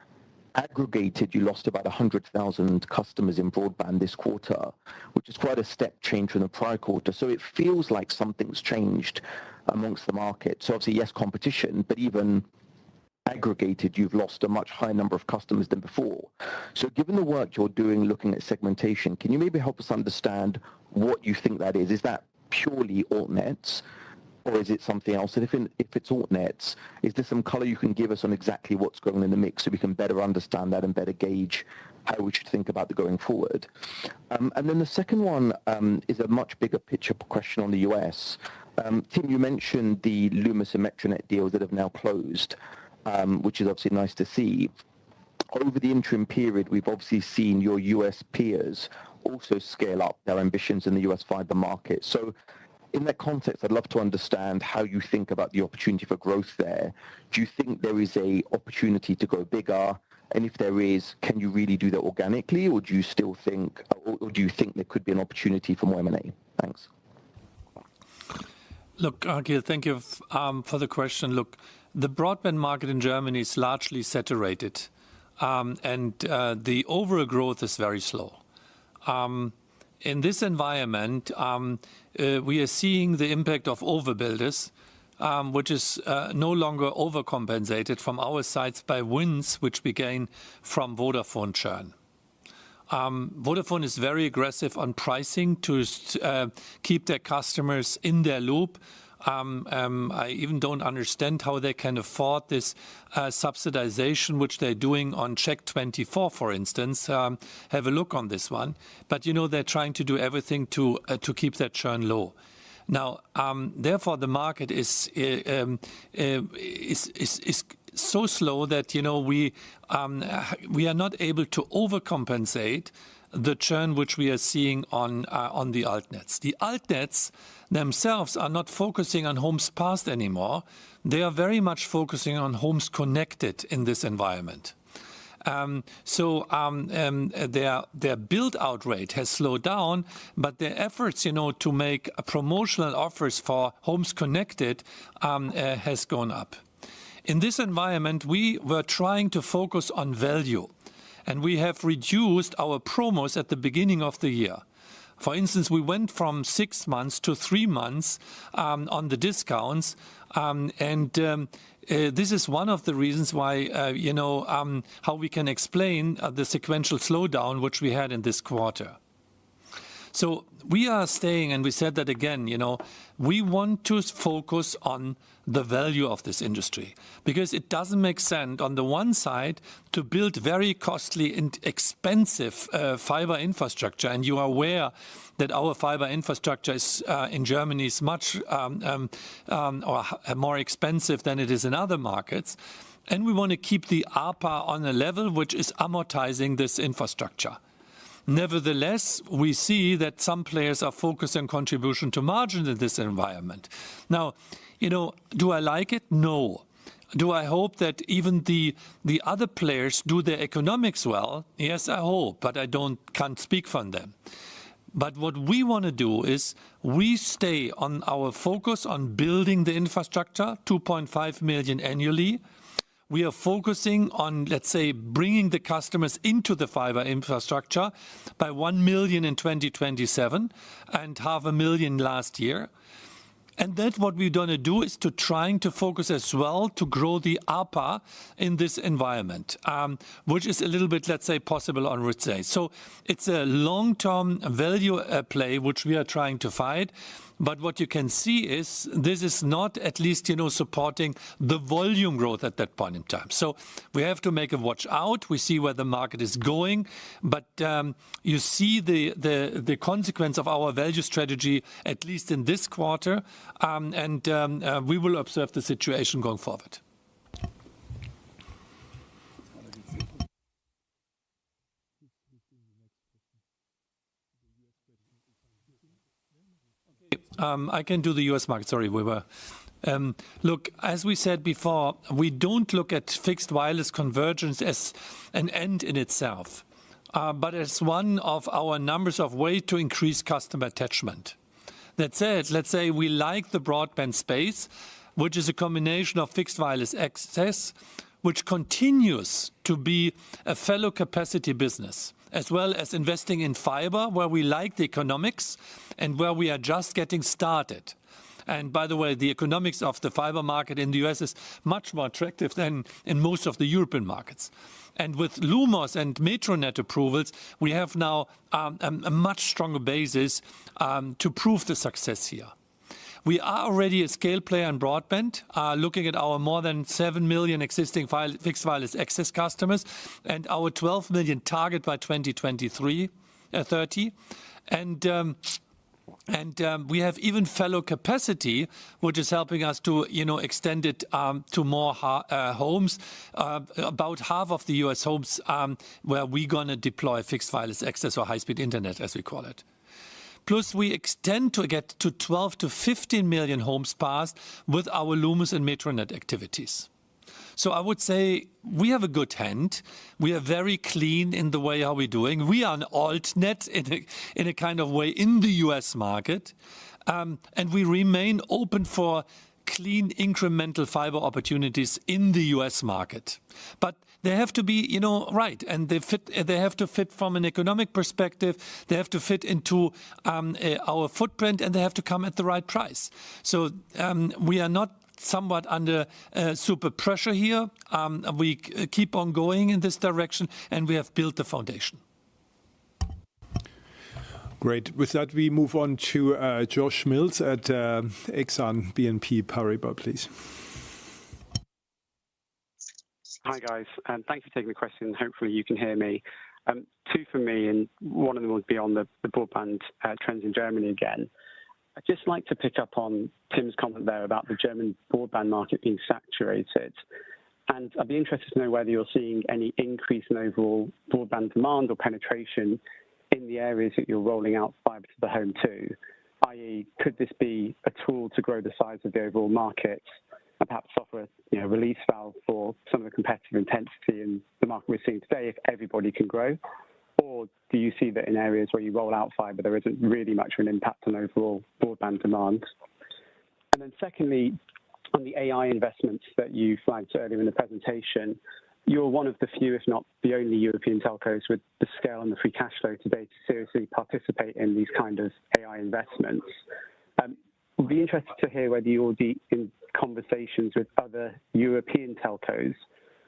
aggregated, you lost about 100,000 customers in broadband this quarter, which is quite a step change from the prior quarter. So it feels like something's changed amongst the market. So obviously, yes, competition, but even aggregated, you've lost a much higher number of customers than before. So given the work you're doing looking at segmentation, can you maybe help us understand what you think that is? Is that purely altnets, or is it something else? And if it's altnets, is there some color you can give us on exactly what's going on in the mix, so we can better understand that and better gauge how we should think about the going forward? And then the second one is a much bigger picture question on the US. Tim, you mentioned the Lumos and Metronet deals that have now closed, which is obviously nice to see. Over the interim period, we've obviously seen your US peers also scale up their ambitions in the US fiber market. So in that context, I'd love to understand how you think about the opportunity for growth there. Do you think there is a opportunity to go bigger? And if there is, can you really do that organically, or do you still think, or do you think there could be an opportunity for more M&A? Thanks. Look, Akhil, thank you for the question. Look, the broadband market in Germany is largely saturated, and the overall growth is very slow. In this environment, we are seeing the impact of overbuilders, which is no longer overcompensated from our sides by wins which we gain from Vodafone churn. Vodafone is very aggressive on pricing to keep their customers in their loop. I even don't understand how they can afford this subsidization, which they're doing on Check 24, for instance. Have a look on this one. But, they're trying to do everything to keep that churn low. Now, therefore, the market is so slow that we are not able to overcompensate the churn which we are seeing on the altnets. The altnets themselves are not focusing on homes passed anymore. They are very much focusing on homes connected in this environment. Their build-out rate has slowed down, but their efforts, to make promotional offers for homes connected has gone up. In this environment, we were trying to focus on value, and we have reduced our promos at the beginning of the year. For instance, we went from 6 months to 3 months on the discounts, this is one of the reasons why, how we can explain the sequential slowdown which we had in this quarter. So we are staying, and we said that again, we want to focus on the value of this industry, because it doesn't make sense on the one side to build very costly and expensive fiber infrastructure. And you are aware that our fiber infrastructure is, in Germany is much or more expensive than it is in other markets. And we want to keep the ARPA on a level which is amortizing this infrastructure. Nevertheless, we see that some players are focused on contribution to margin in this environment. Now, do I like it? No. Do I hope that even the other players do their economics well? Yes, I hope, but I can't speak for them. But what we want to do is we stay on our focus on building the infrastructure, 2.5 million annually. We are focusing on, let's say, bringing the customers into the fiber infrastructure by 1 million in 2027 and 500,000 last year. And that's what we're going to do, is to trying to focus as well to grow the ARPA in this environment, which is a little bit, let's say, possible on route say. So it's a long-term value play which we are trying to fight. But what you can see is this is not at least, supporting the volume growth at that point in time. So we have to make a watch out. We see where the market is going. But you see the consequence of our value strategy, at least in this quarter. We will observe the situation going forward. I can do the US market. Sorry, we were. Look, as we said before, we don't look at fixed wireless convergence as an end in itself, but as one of our numbers of ways to increase customer attachment. That said, let's say we like the broadband space, which is a combination of fixed wireless access, which continues to be a fellow capacity business, as well as investing in fiber, where we like the economics and where we are just getting started. And by the way, the economics of the fiber market in the US is much more attractive than in most of the European markets. And with Lumos and Metronet approvals, we have now a much stronger basis to prove the success here. We are already a scale player in broadband, looking at our more than 7 million existing fixed wireless access customers and our 12 million target by 2030. And we have even fellow capacity, which is helping us to, extend it to more homes. About half of the US homes where we're going to deploy fixed wireless access or high-speed internet, as we call it. Plus, we extend to get to 12 to 15 million homes passed with our Lumos and Metronet activities. So I would say we have a good hand. We are very clean in the way how we're doing. We are an altnet in a kind of way in the US market. And we remain open for clean incremental fiber opportunities in the US market. But they have to be, right, and they have to fit from an economic perspective. They have to fit into our footprint, and they have to come at the right price. So we are not somewhat under super pressure here. We keep on going in this direction, and we have built the foundation. Great. With that, we move on to Josh Mills at Exane BNP Paribas, please. Hi, guys. Thanks for taking the question. Hopefully you can hear me. Two for me, and one of them would be on the broadband trends in Germany again. I'd just like to pick up on Tim's comment there about the German broadband market being saturated. And I'd be interested to know whether you're seeing any increase in overall broadband demand or penetration in the areas that you're rolling out fibre to the home to, i.e. could this be a tool to grow the size of the overall market and perhaps offer a release valve for some of the competitive intensity in the market we're seeing today if everybody can grow? Or do you see that in areas where you roll out fibre, there isn't really much of an impact on overall broadband demand? And then secondly, on the AI investments that you flagged earlier in the presentation, you're one of the few, if not the only European telcos with the scale and the free cash flow today to seriously participate in these kind of AI investments. Would be interested to hear whether you're in conversations with other European telcos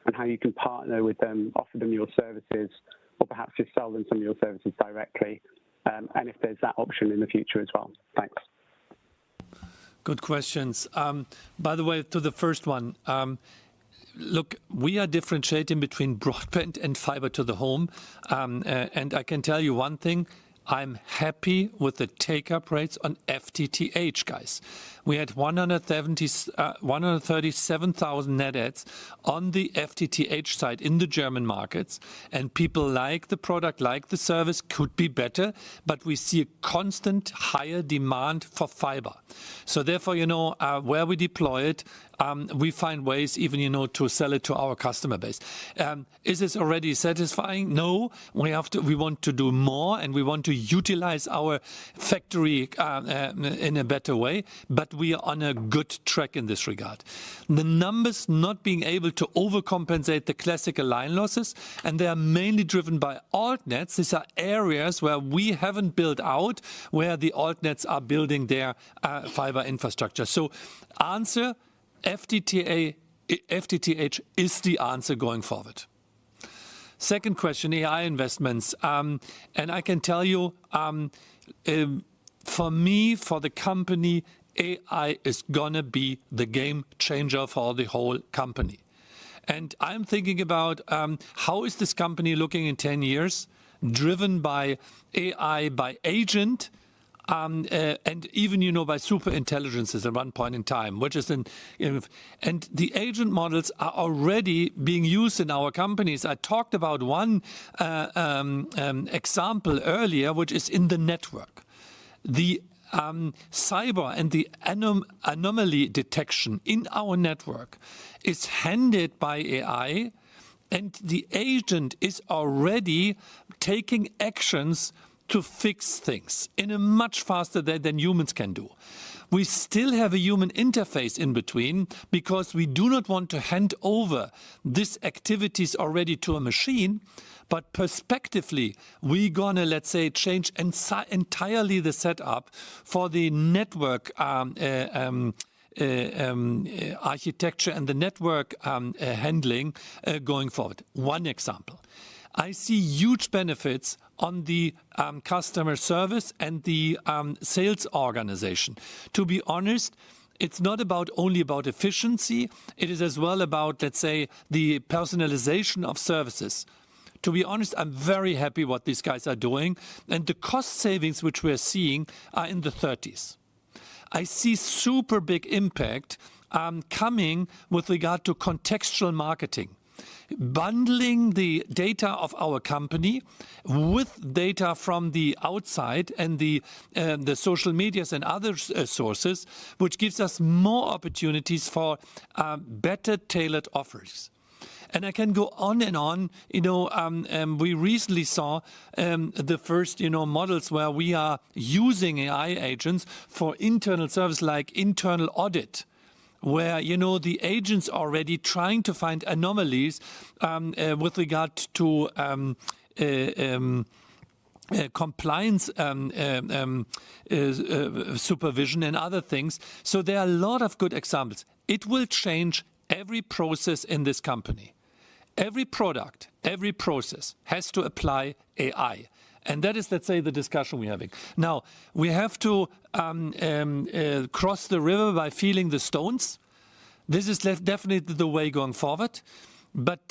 and how you can partner with them, offer them your services, or perhaps just sell them some of your services directly, and if there's that option in the future as well. Thanks. Good questions. By the way, to the first one, look, we are differentiating between broadband and fiber to the home. And I can tell you one thing, I'm happy with the take-up rates on FTTH, guys. We had 137,000 net adds on the FTTH side in the German markets, and people like the product, like the service, could be better, but we see a constant higher demand for fiber. So therefore, where we deploy it, we find ways even, to sell it to our customer base. Is this already satisfying? No, we want to do more, and we want to utilize our factory in a better way, but we are on a good track in this regard. The numbers not being able to overcompensate the classical line losses, and they are mainly driven by altnets. These are areas where we haven't built out, where the altnets are building their fiber infrastructure. So answer, FTTH is the answer going forward. Second question, AI investments. And I can tell you, for me, for the company, AI is going to be the game changer for the whole company. And I'm thinking about how is this company looking in 10 years, driven by AI, by agent, and even, by super intelligences at one point in time, which is and the agent models are already being used in our companies. I talked about one example earlier, which is in the network. The cyber and the anomaly detection in our network is handled by AI, and the agent is already taking actions to fix things in a much faster way than humans can do. We still have a human interface in between because we do not want to hand over these activities already to a machine, but perspectively, we're gonna, let's say, change entirely the setup for the network architecture and the network handling going forward. One example. I see huge benefits on the customer service and the sales organization. To be honest, it's not only about efficiency, it is as well about, let's say, the personalization of services. To be honest, I'm very happy what these guys are doing, and the cost savings which we're seeing are in the 30s. I see super big impact coming with regard to contextual marketing. Bundling the data of our company with data from the outside and the social medias and other sources, which gives us more opportunities for better tailored offers. And I can go on and on. We recently saw the first, models where we are using AI agents for internal service, like internal audit, where, the agents are already trying to find anomalies with regard to compliance supervision and other things. So there are a lot of good examples. It will change every process in this company. Every product, every process has to apply AI. And that is, let's say, the discussion we're having. Now, we have to cross the river by feeling the stones. This is definitely the way going forward. But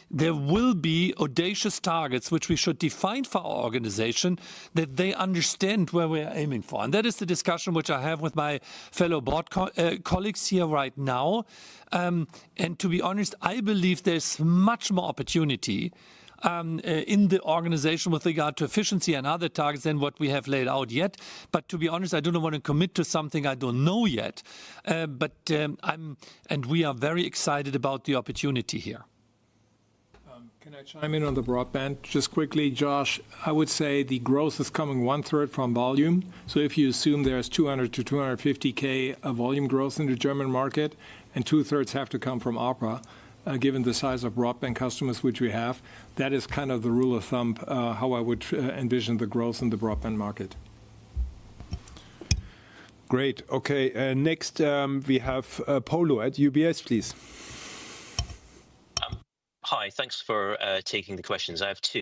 there will be audacious targets which we should define for our organization, that they understand where we are aiming for. And that is the discussion which I have with my fellow board colleagues here right now. And to be honest, I believe there's much more opportunity in the organization with regard to efficiency and other targets than what we have laid out yet. But to be honest, I don't want to commit to something I don't know yet. But we are very excited about the opportunity here. Can I chime in on the broadband? Just quickly, Josh, I would say the growth is coming 1/3 from volume. So if you assume there's 200 to 250K of volume growth in the German market, and 2/3 have to come from ARPA, given the size of broadband customers which we have, that is kind of the rule of thumb, how I would envision the growth in the broadband market. Great. Okay. Next, we have Polo at UBS, please. Hi, thanks for taking the questions. I have two.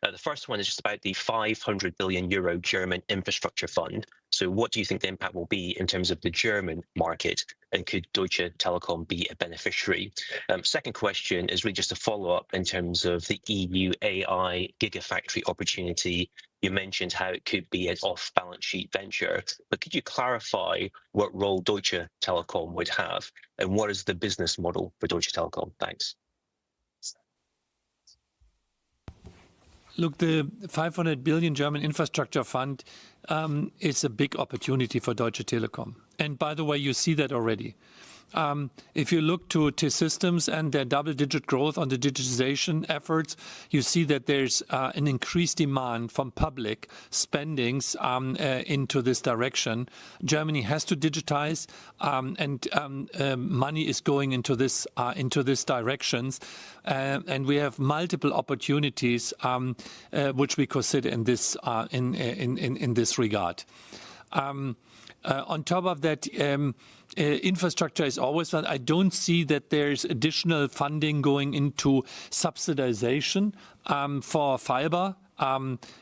The first one is just about the 500 billion euro German infrastructure fund. So what do you think the impact will be in terms of the German market, and could Deutsche Telekom be a beneficiary? Second question is really just a follow-up in terms of the EU AI gigafactory opportunity. You mentioned how it could be an off-balance sheet venture, but could you clarify what role Deutsche Telekom would have, and what is the business model for Deutsche Telekom? Thanks. Look, the 500 billion German infrastructure fund is a big opportunity for Deutsche Telekom. And by the way, you see that already. If you look to T-Systems and their double-digit growth on the digitization efforts, you see that there's an increased demand from public spendings into this direction. Germany has to digitize, and money is going into this directions, and we have multiple opportunities which we consider in this in this regard. On top of that, infrastructure is always that. I don't see that there's additional funding going into subsidization for fiber.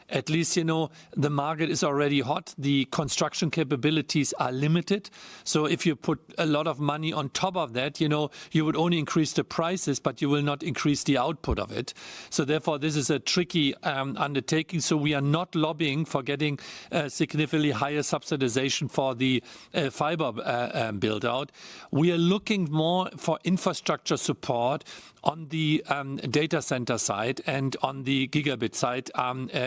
At least, the market is already hot. The construction capabilities are limited. So if you put a lot of money on top of that, you would only increase the prices, but you will not increase the output of it. So therefore, this is a tricky undertaking. So we are not lobbying for getting significantly higher subsidization for the fiber build out. We are looking more for infrastructure support on the data center side and on the gigabit side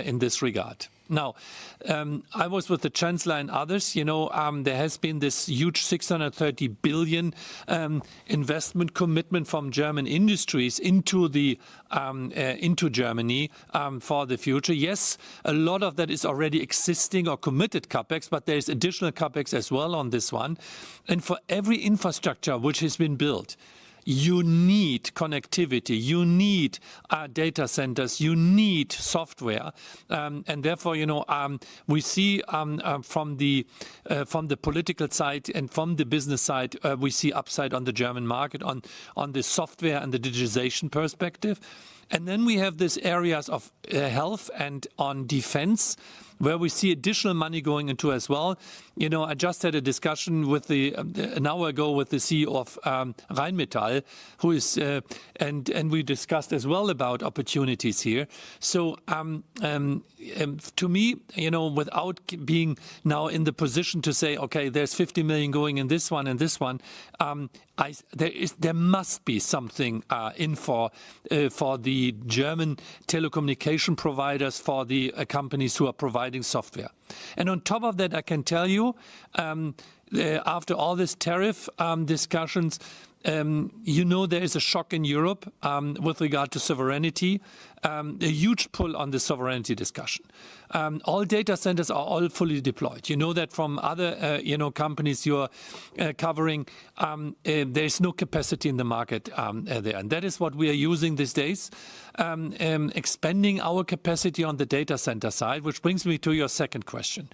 in this regard. Now, I was with the Chancellor and others. There has been this huge 630 billion investment commitment from German industries into Germany for the future. Yes, a lot of that is already existing or committed capex, but there is additional capex as well on this one. And for every infrastructure which has been built, you need connectivity, you need data centers, you need software, and therefore, we see from the political side and from the business side, we see upside on the German market on the software and the digitization perspective. And then we have these areas of health and on defense, where we see additional money going into as well. I just had a discussion with an hour ago with the CEO of Rheinmetall, who is, and we discussed as well about opportunities here. So to me, without being now in the position to say, okay, there's 50 million going in this one and this one, there must be something in for the German telecommunication providers, for the companies who are providing software. And on top of that, I can tell you, after all these tariff discussions, there is a shock in Europe with regard to sovereignty, a huge pull on the sovereignty discussion. All data centers are all fully deployed. You know that from other companies you're covering. There's no capacity in the market there. And that is what we are using these days, expanding our capacity on the data center side, which brings me to your second question.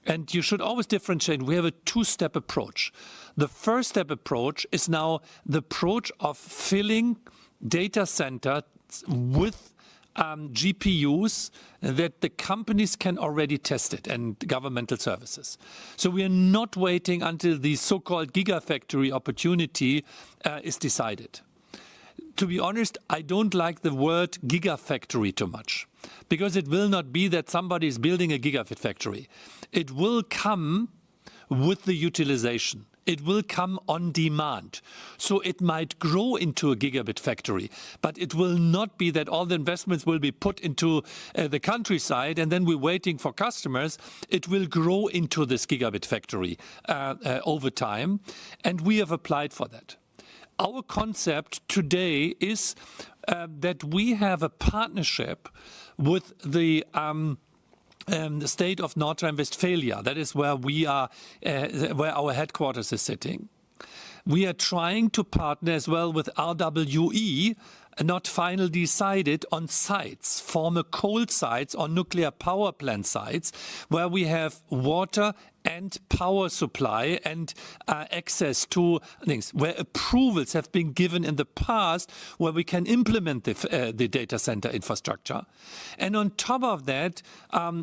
And you should always differentiate. We have a two-step approach. The first step approach is now the approach of filling data centers with GPUs that the companies can already test it, and governmental services. So we are not waiting until the so-called gigafactory opportunity is decided. To be honest, I don't like the word gigafactory too much, because it will not be that somebody is building a gigafactory factory. It will come with the utilization. It will come on demand. So it might grow into a gigabit factory, but it will not be that all the investments will be put into the countryside and then we're waiting for customers. It will grow into this gigabit factory over time, and we have applied for that. Our concept today is that we have a partnership with the state of North Rhine-Westphalia. That is where we are, where our headquarters is sitting. We are trying to partner as well with RWE, not finally decided, on sites, former coal sites or nuclear power plant sites, where we have water and power supply and access to things, where approvals have been given in the past, where we can implement the data center infrastructure. And on top of that,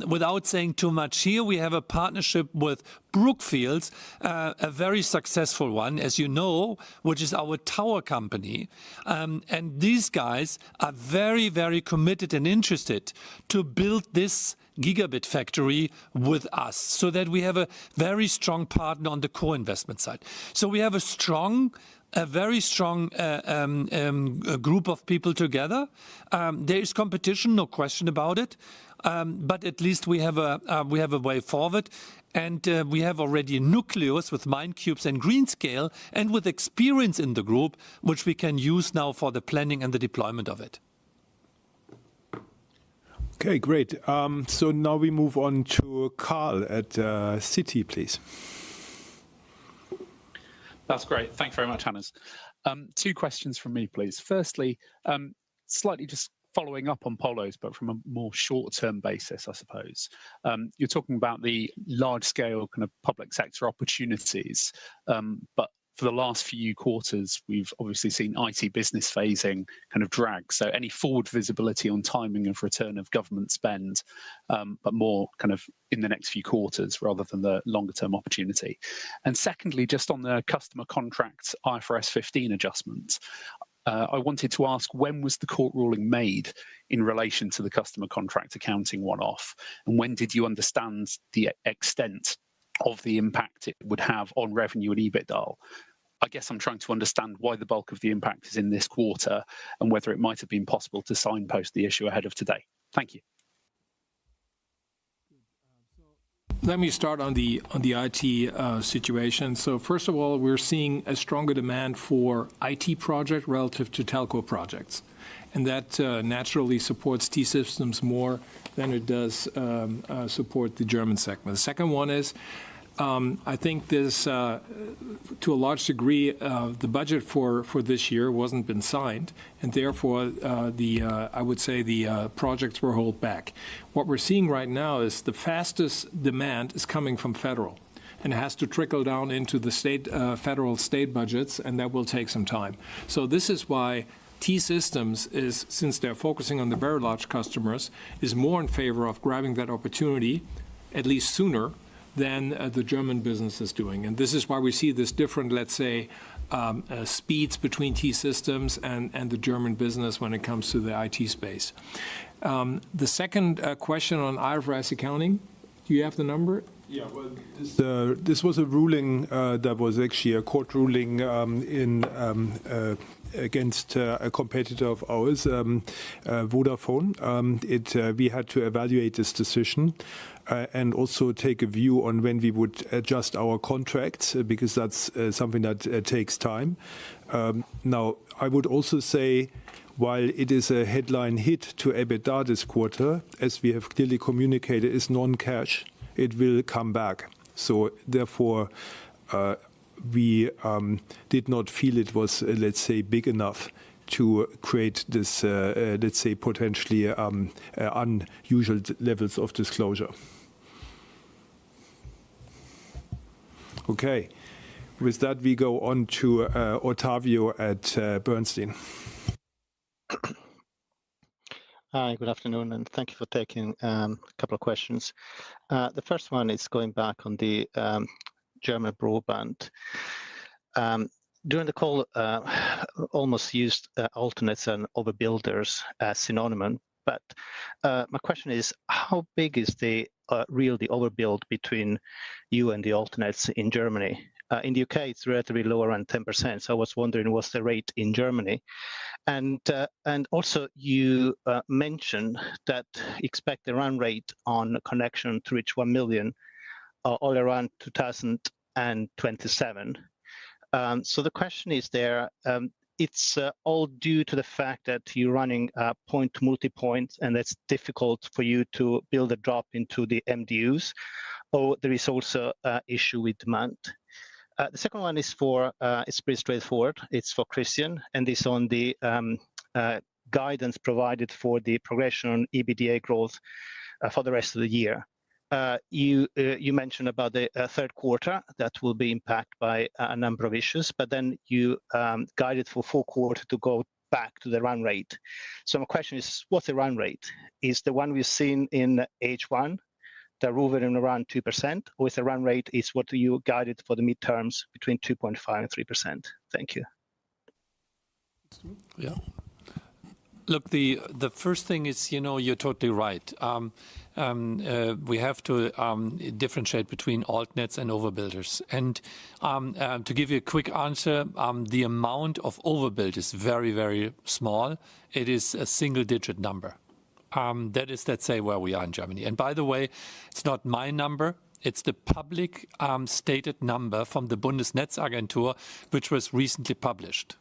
without saying too much here, we have a partnership with Brookfield, a very successful one, as you know, which is our tower company. And these guys are very, very committed and interested to build this gigabit factory with us, so that we have a very strong partner on the co-investment side. So we have a very strong group of people together. There is competition, no question about it, but at least we have a way forward. And we have already a nucleus with Mindcubes and Greenscale, and with experience in the group, which we can use now for the planning and the deployment of it. Okay, great. So now we move on to Carl at Citi, please. That's great. Thank you very much, Hannes. Two questions from me, please. Firstly, slightly just following up on Polo's, but from a more short-term basis, I suppose. You're talking about the large-scale kind of public sector opportunities, but for the last few quarters, we've obviously seen IT business phasing kind of drag. So any forward visibility on timing of return of government spend, but more kind of in the next few quarters rather than the longer term opportunity. And secondly, just on the customer contracts IFRS 15 adjustment, I wanted to ask, when was the court ruling made in relation to the customer contract accounting one-off? And when did you understand the extent of the impact it would have on revenue and EBITDA? I guess I'm trying to understand why the bulk of the impact is in this quarter, and whether it might have been possible to signpost the issue ahead of today. Thank you. Let me start on the IT situation. So first of all, we're seeing a stronger demand for IT project relative to telco projects, and that naturally supports T-Systems more than it does support the German segment. The second one is, I think this, to a large degree, the budget for this year wasn't been signed, and therefore I would say the projects were held back. What we're seeing right now is the fastest demand is coming from federal, and it has to trickle down into the federal state budgets, and that will take some time. So this is why T-Systems is, since they're focusing on the very large customers, is more in favor of grabbing that opportunity, at least sooner, than the German business is doing. And this is why we see this different, let's say, speeds between T-Systems and the German business when it comes to the IT space. The second question on IFRS accounting, do you have the number? Yeah, well, this was a ruling that was actually a court ruling against a competitor of ours, Vodafone. We had to evaluate this decision and also take a view on when we would adjust our contracts, because that's something that takes time. Now, I would also say, while it is a headline hit to EBITDA this quarter, as we have clearly communicated, is non-cash, it will come back. So therefore, we did not feel it was, let's say, big enough to create this, let's say, potentially unusual levels of disclosure. Okay. With that, we go on to Ottavio at Bernstein. Hi, good afternoon, and thank you for taking a couple of questions. The first one is going back on the German broadband. During the call, almost used alternates and overbuilders as synonym, but my question is, how big is the overbuild between you and the alternates in Germany? In the UK, it's relatively low, around 10%. So I was wondering, what's the rate in Germany? And also, you mentioned that expect the run rate on connection to reach 1 million all around 2027. So the question is there, it's all due to the fact that you're running point to multi-point, and it's difficult for you to build a drop into the MDUs, or there is also an issue with demand. The second one is it's pretty straightforward. It's for Christian, and it's on the guidance provided for the progression on EBITDA growth for the rest of the year. You mentioned about the third quarter that will be impacted by a number of issues, but then you guided for fourth quarter to go back to the run rate. So my question is, what's the run rate? Is the one we've seen in H1, the hovering around 2%, or is the run rate is what you guided for the midterms between 2.5 and 3%? Thank you. Yeah. Look, the first thing is, you're totally right. We have to differentiate between altnets and overbuilders. And to give you a quick answer, the amount of overbuild is very, very small. It is a single-digit number. That is, let's say, where we are in Germany. And by the way, it's not my number. It's the public stated number from the Bundesnetzagentur, which was recently published.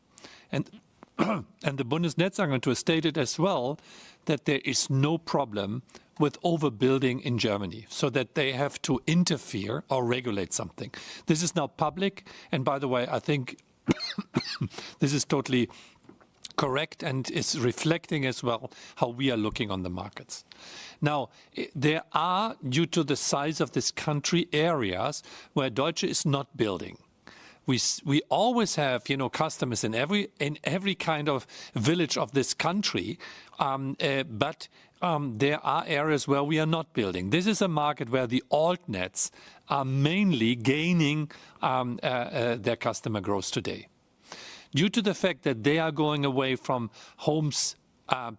And the Bundesnetzagentur stated as well that there is no problem with overbuilding in Germany, so that they have to interfere or regulate something. This is now public. And by the way, I think this is totally correct and is reflecting as well how we are looking on the markets. Now, there are, due to the size of this country, areas where Deutsche is not building. We always have, customers in every kind of village of this country, but there are areas where we are not building. This is a market where the altnets are mainly gaining their customer growth today. Due to the fact that they are going away from homes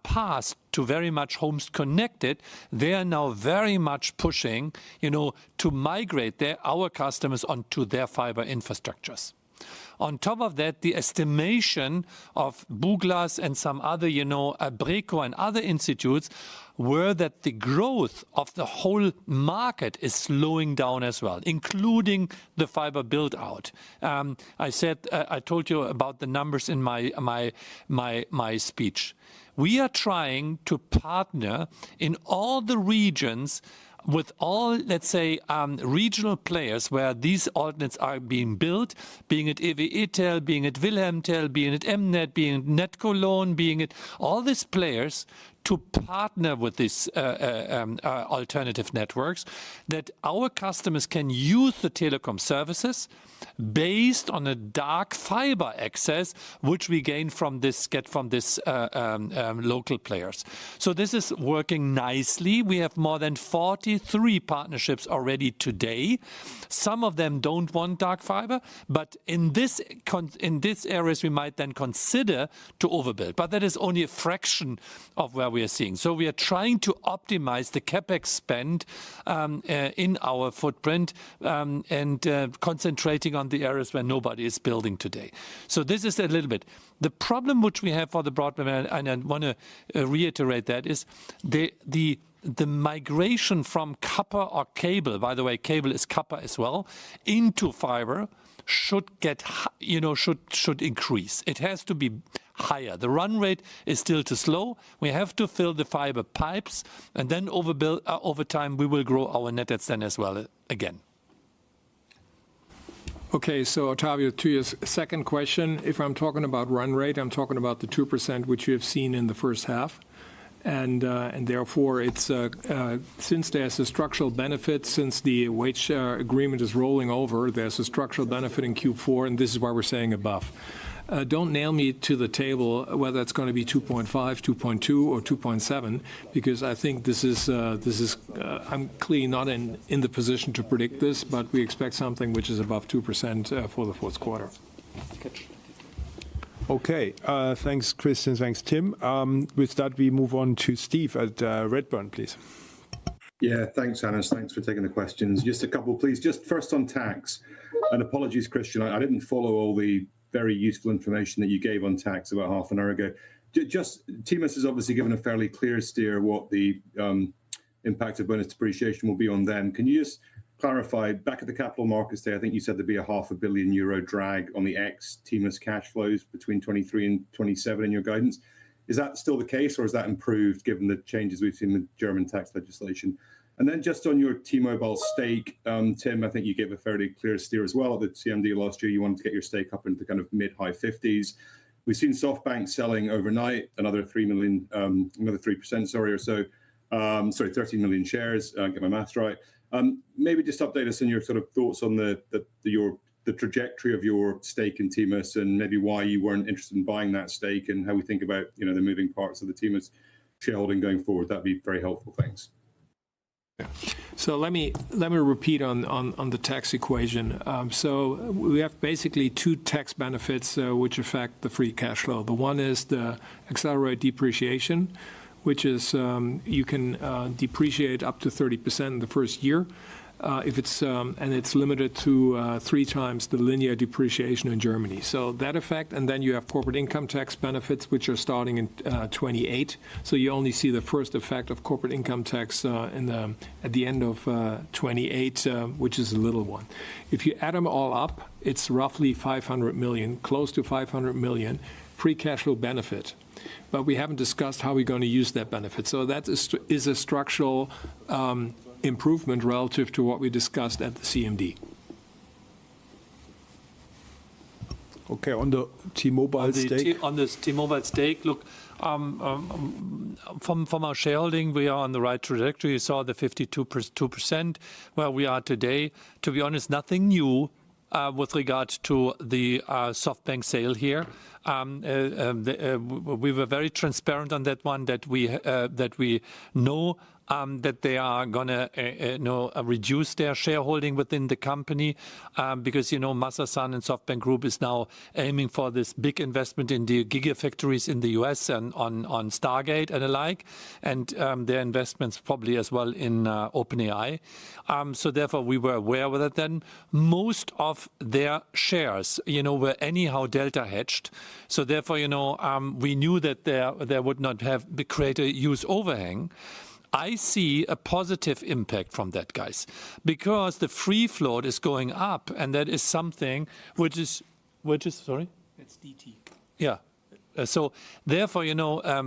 passed to very much homes connected, they are now very much pushing, to migrate our customers onto their fiber infrastructures. On top of that, the estimation of Douglas and some other, Breco and other institutes were that the growth of the whole market is slowing down as well, including the fiber build out. I told you about the numbers in my speech. We are trying to partner in all the regions with all, let's say, regional players where these altnets are being built, being it EWE-Tel, being it Wilhelm-Tel, being it Mnet, being it NetCologne, being it all these players, to partner with these alternative networks, that our customers can use the telecom services based on a dark fiber access, which we get from this local players. So this is working nicely. We have more than 43 partnerships already today. Some of them don't want dark fiber, but in this areas we might then consider to overbuild. But that is only a fraction of where we are seeing. So we are trying to optimize the capex spend in our footprint and concentrating on the areas where nobody is building today. So this is a little bit. The problem which we have for the broadband, and I want to reiterate that, is the migration from copper or cable, by the way, cable is copper as well, into fiber should increase. It has to be higher. The run rate is still too slow. We have to fill the fiber pipes, and then over time we will grow our net adds then as well again. Okay, so Ottavio, to your second question, if I'm talking about run rate, I'm talking about the 2% which you have seen in the first half. And therefore, it's since there's a structural benefit, since the wage agreement is rolling over, there's a structural benefit in Q4, and this is why we're saying above. don't nail me to the table whether it's going to be 2.5, 2.2, or 2.7, because I think this is I'm clearly not in the position to predict this, but we expect something which is above 2% for the fourth quarter. Okay, thanks, Christian. Thanks, Tim. With that, we move on to Steve at Redburn, please. Yeah, thanks, Hannes. Thanks for taking the questions. Just a couple, please. Just first on tax, and apologies, Christian, I didn't follow all the very useful information that you gave on tax about half an hour ago. Just Timus has obviously given a fairly clear steer what the impact of bonus depreciation will be on them. Can you just clarify, back at the Capital Markets Day, I think you said there'd be a €500 million drag on the ex-Timus cash flows between 23 and 27 in your guidance. Is that still the case, or is that improved given the changes we've seen with German tax legislation? And then just on your T-Mobile stake, Tim, I think you gave a fairly clear steer as well at the CMD last year. You wanted to get your stake up into the kind of mid-high 50s. We've seen SoftBank selling overnight another 3%, sorry, or so. 13 million shares, get my maths right. Maybe just update us on your sort of thoughts on the trajectory of your stake in Timus, and maybe why you weren't interested in buying that stake, and how we think about the moving parts of the Timus shareholding going forward. That'd be very helpful. Thanks. So let me repeat on the tax equation. So we have basically two tax benefits which affect the free cash flow. The one is the accelerated depreciation, which is you can depreciate up to 30% in the first year. If it's and it's limited to 3 times the linear depreciation in Germany. So that effect, and then you have corporate income tax benefits, which are starting in 28. So you only see the first effect of corporate income tax at the end of 28, which is a little one. If you add them all up, it's roughly 500 million, close to 500 million free cash flow benefit. But we haven't discussed how we're going to use that benefit. So that is a structural improvement relative to what we discussed at the CMD. Okay, on the T-Mobile stake. On this T-Mobile stake, look, from our shareholding, we are on the right trajectory. You saw the 52% where we are today. To be honest, nothing new with regard to the SoftBank sale here. We were very transparent on that one, that we know that they are going to reduce their shareholding within the company because, Masasan and SoftBank Group is now aiming for this big investment in the gigafactories in the US and on Stargate and the like, and their investments probably as well in OpenAI. So therefore, we were aware of that then. Most of their shares, were anyhow delta hedged. So therefore, we knew that there would not create a huge overhang. I see a positive impact from that, guys, because the free float is going up, and that is something which is sorry? It's DT. Yeah. So therefore,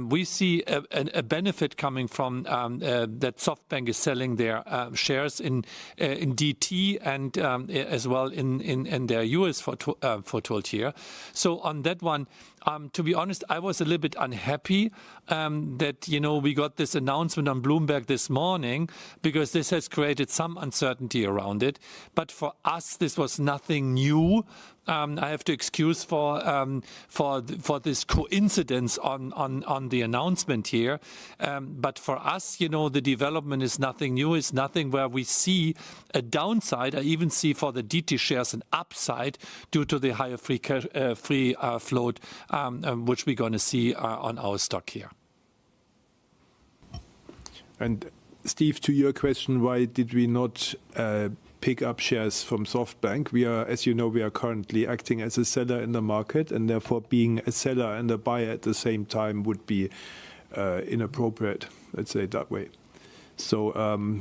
we see a benefit coming from that SoftBank is selling their shares in DT and as well in their US foothold here. So on that one, to be honest, I was a little bit unhappy that, we got this announcement on Bloomberg this morning, because this has created some uncertainty around it. But for us, this was nothing new. I have to excuse for this coincidence on the announcement here. But for us, the development is nothing new. It's nothing where we see a downside. I even see for the DT shares an upside due to the higher free float, which we're going to see on our stock here. And Steve, to your question, why did we not pick up shares from SoftBank? We are, as you know, we are currently acting as a seller in the market, and therefore being a seller and a buyer at the same time would be inappropriate, let's say it that way. So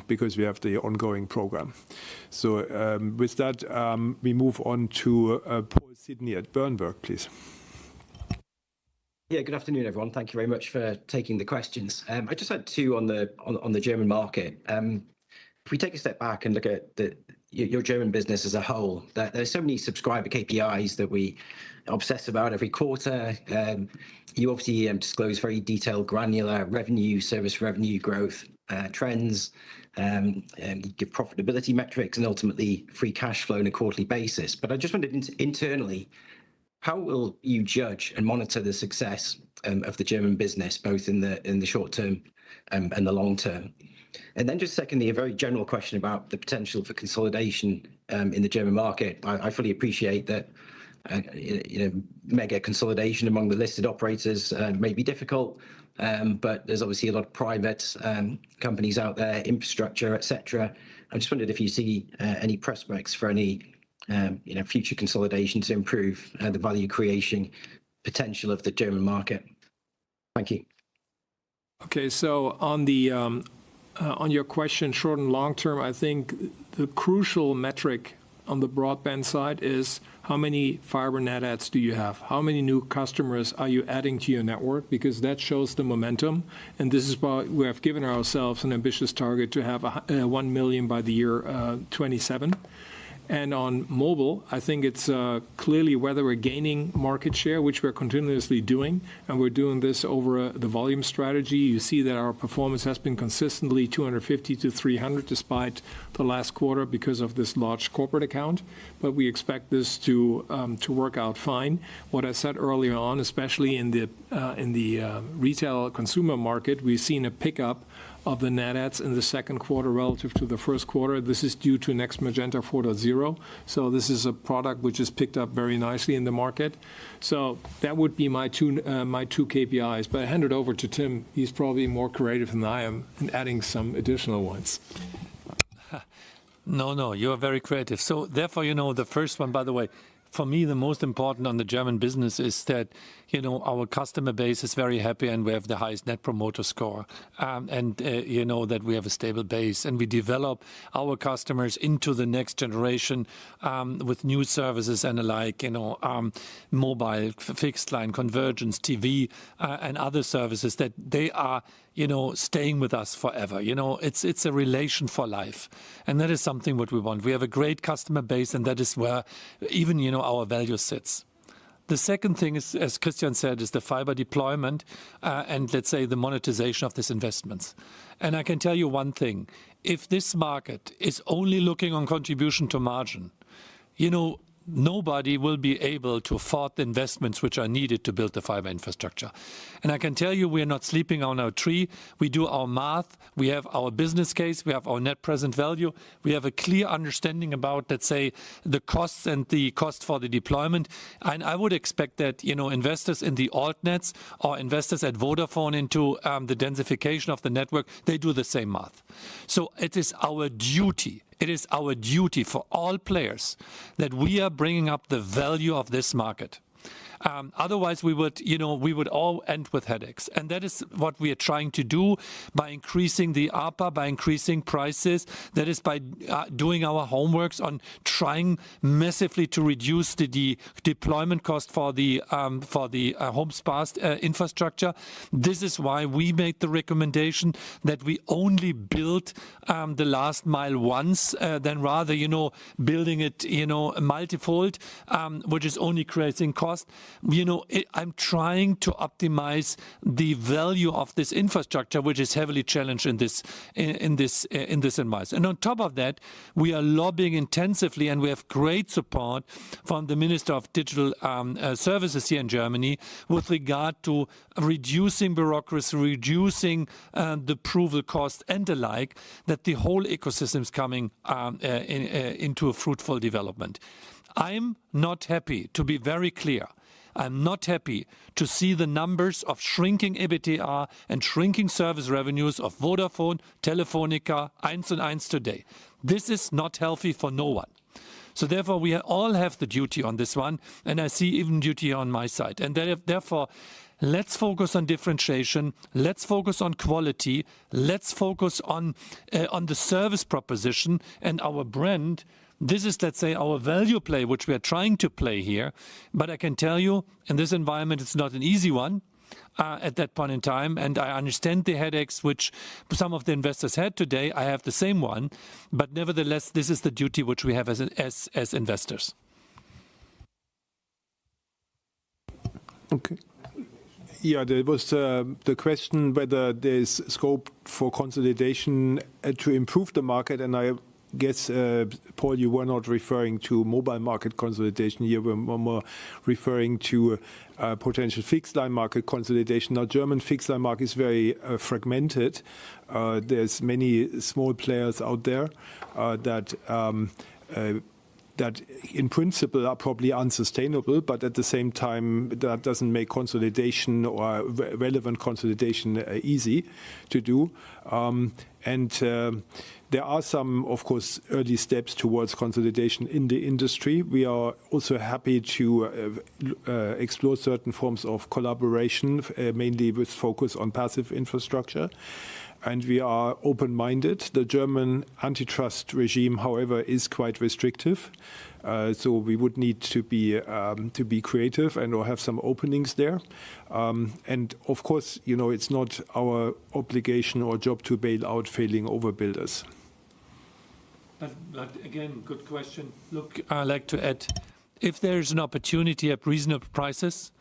because we have the ongoing program. So with that, we move on to Paul Sidney at Berenberg, please. Yeah, good afternoon, everyone. Thank you very much for taking the questions. I just had two on the German market. If we take a step back and look at your German business as a whole, there's so many subscriber KPIs that we obsess about every quarter. You obviously disclose very detailed, granular revenue, service revenue growth trends, and you give profitability metrics and ultimately free cash flow on a quarterly basis. But I just wondered internally, how will you judge and monitor the success of the German business, both in the short term and the long term? And then just secondly, a very general question about the potential for consolidation in the German market. I fully appreciate that mega consolidation among the listed operators may be difficult, but there's obviously a lot of private companies out there, infrastructure, etc. I just wondered if you see any prospects for any future consolidation to improve the value creation potential of the German market. Thank you. Okay, so on your question, short and long term, I think the crucial metric on the broadband side is how many fiber net adds do you have? How many new customers are you adding to your network? Because that shows the momentum. And this is why we have given ourselves an ambitious target to have 1 million by the year 27. And on mobile, I think it's clearly whether we're gaining market share, which we're continuously doing, and we're doing this over the volume strategy. You see that our performance has been consistently 250 to 300 despite the last quarter because of this large corporate account. But we expect this to work out fine. What I said earlier on, especially in the retail consumer market, we've seen a pickup of the net adds in the second quarter relative to the first quarter. This is due to Next Magenta 4.0. So this is a product which is picked up very nicely in the market. So that would be my two KPIs. But I hand it over to Tim. He's probably more creative than I am in adding some additional ones. No, you are very creative. So therefore, the first one, by the way, for me, the most important on the German business is that, our customer base is very happy and we have the highest net promoter score. And that we have a stable base and we develop our customers into the next generation with new services and alike, mobile, fixed line, convergence, TV, and other services that they are, staying with us forever. It's a relation for life. And that is something what we want. We have a great customer base and that is where even, our value sits. The second thing is, as Christian said, is the fiber deployment and let's say the monetization of these investments. And I can tell you one thing, if this market is only looking on contribution to margin, nobody will be able to afford the investments which are needed to build the fiber infrastructure. And I can tell you we are not sleeping on our tree. We do our math. We have our business case. We have our net present value. We have a clear understanding about, let's say, the costs and the cost for the deployment. And I would expect that, investors in the altnets or investors at Vodafone into the densification of the network, they do the same math. So it is our duty. It is our duty for all players that we are bringing up the value of this market. Otherwise, we would all end with headaches. And that is what we are trying to do by increasing the ARPA, by increasing prices. That is by doing our homeworks on trying massively to reduce the deployment cost for the homes passed infrastructure. This is why we made the recommendation that we only build the last mile once, than rather, building it, multifold, which is only creating cost. I'm trying to optimize the value of this infrastructure, which is heavily challenged in this environment. And on top of that, we are lobbying intensively, and we have great support from the Minister of Digital Services here in Germany with regard to reducing bureaucracy, reducing the approval cost and the like, that the whole ecosystem is coming into a fruitful development. I'm not happy, to be very clear. I'm not happy to see the numbers of shrinking EBITDA and shrinking service revenues of Vodafone, Telefonica, 1&1 today. This is not healthy for no one. So therefore, we all have the duty on this one, and I see even duty on my side. And therefore, let's focus on differentiation. Let's focus on quality. Let's focus on the service proposition and our brand. This is, let's say, our value play, which we are trying to play here. But I can tell you, in this environment, it's not an easy one at that point in time. And I understand the headaches which some of the investors had today. I have the same one. But nevertheless, this is the duty which we have as investors. Okay. Yeah, there was the question whether there's scope for consolidation to improve the market. And I guess, Paul, you were not referring to mobile market consolidation. You were more referring to potential fixed line market consolidation. Now, German fixed line market is very fragmented. There's many small players out there that in principle are probably unsustainable, but at the same time, that doesn't make consolidation or relevant consolidation easy to do. There are some, of course, early steps towards consolidation in the industry. We are also happy to explore certain forms of collaboration, mainly with focus on passive infrastructure. And we are open-minded. The German antitrust regime, however, is quite restrictive. So we would need to be creative and or have some openings there. And of course, it's not our obligation or job to bail out failing overbuilders. But again, good question. Look, I'd like to add, if there is an opportunity at reasonable prices,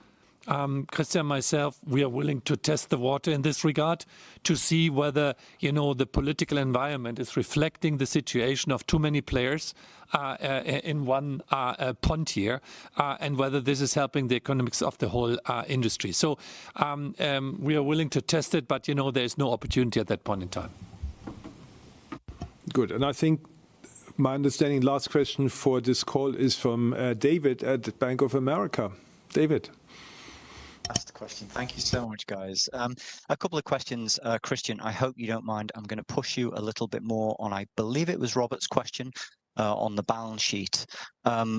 Christian and myself, we are willing to test the water in this regard to see whether, the political environment is reflecting the situation of too many players in one pond here, and whether this is helping the economics of the whole industry. So we are willing to test it, but, there is no opportunity at that point in time. Good. And I think my understanding, last question for this call is from David at Bank of America. David. That's the question. Thank you so much, guys. A couple of questions, Christian. I hope you don't mind. I'm going to push you a little bit more on, I believe it was Robert's question on the balance sheet.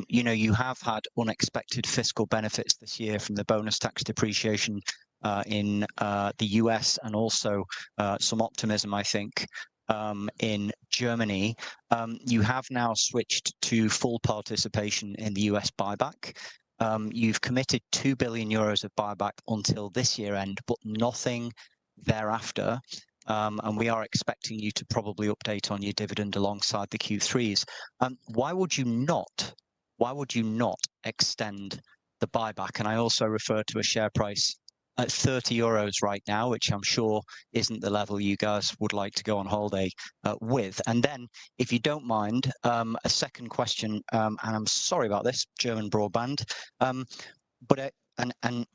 You have had unexpected fiscal benefits this year from the bonus tax depreciation in the US, and also some optimism, I think, in Germany. You have now switched to full participation in the US buyback. You've committed 2 billion euros of buyback until this year end, but nothing thereafter. And we are expecting you to probably update on your dividend alongside the Q3s. Why would you not extend the buyback? And I also refer to a share price at 30 euros right now, which I'm sure isn't the level you guys would like to go on holiday with. And then, if you don't mind, a second question, and I'm sorry about this, German broadband, but I'm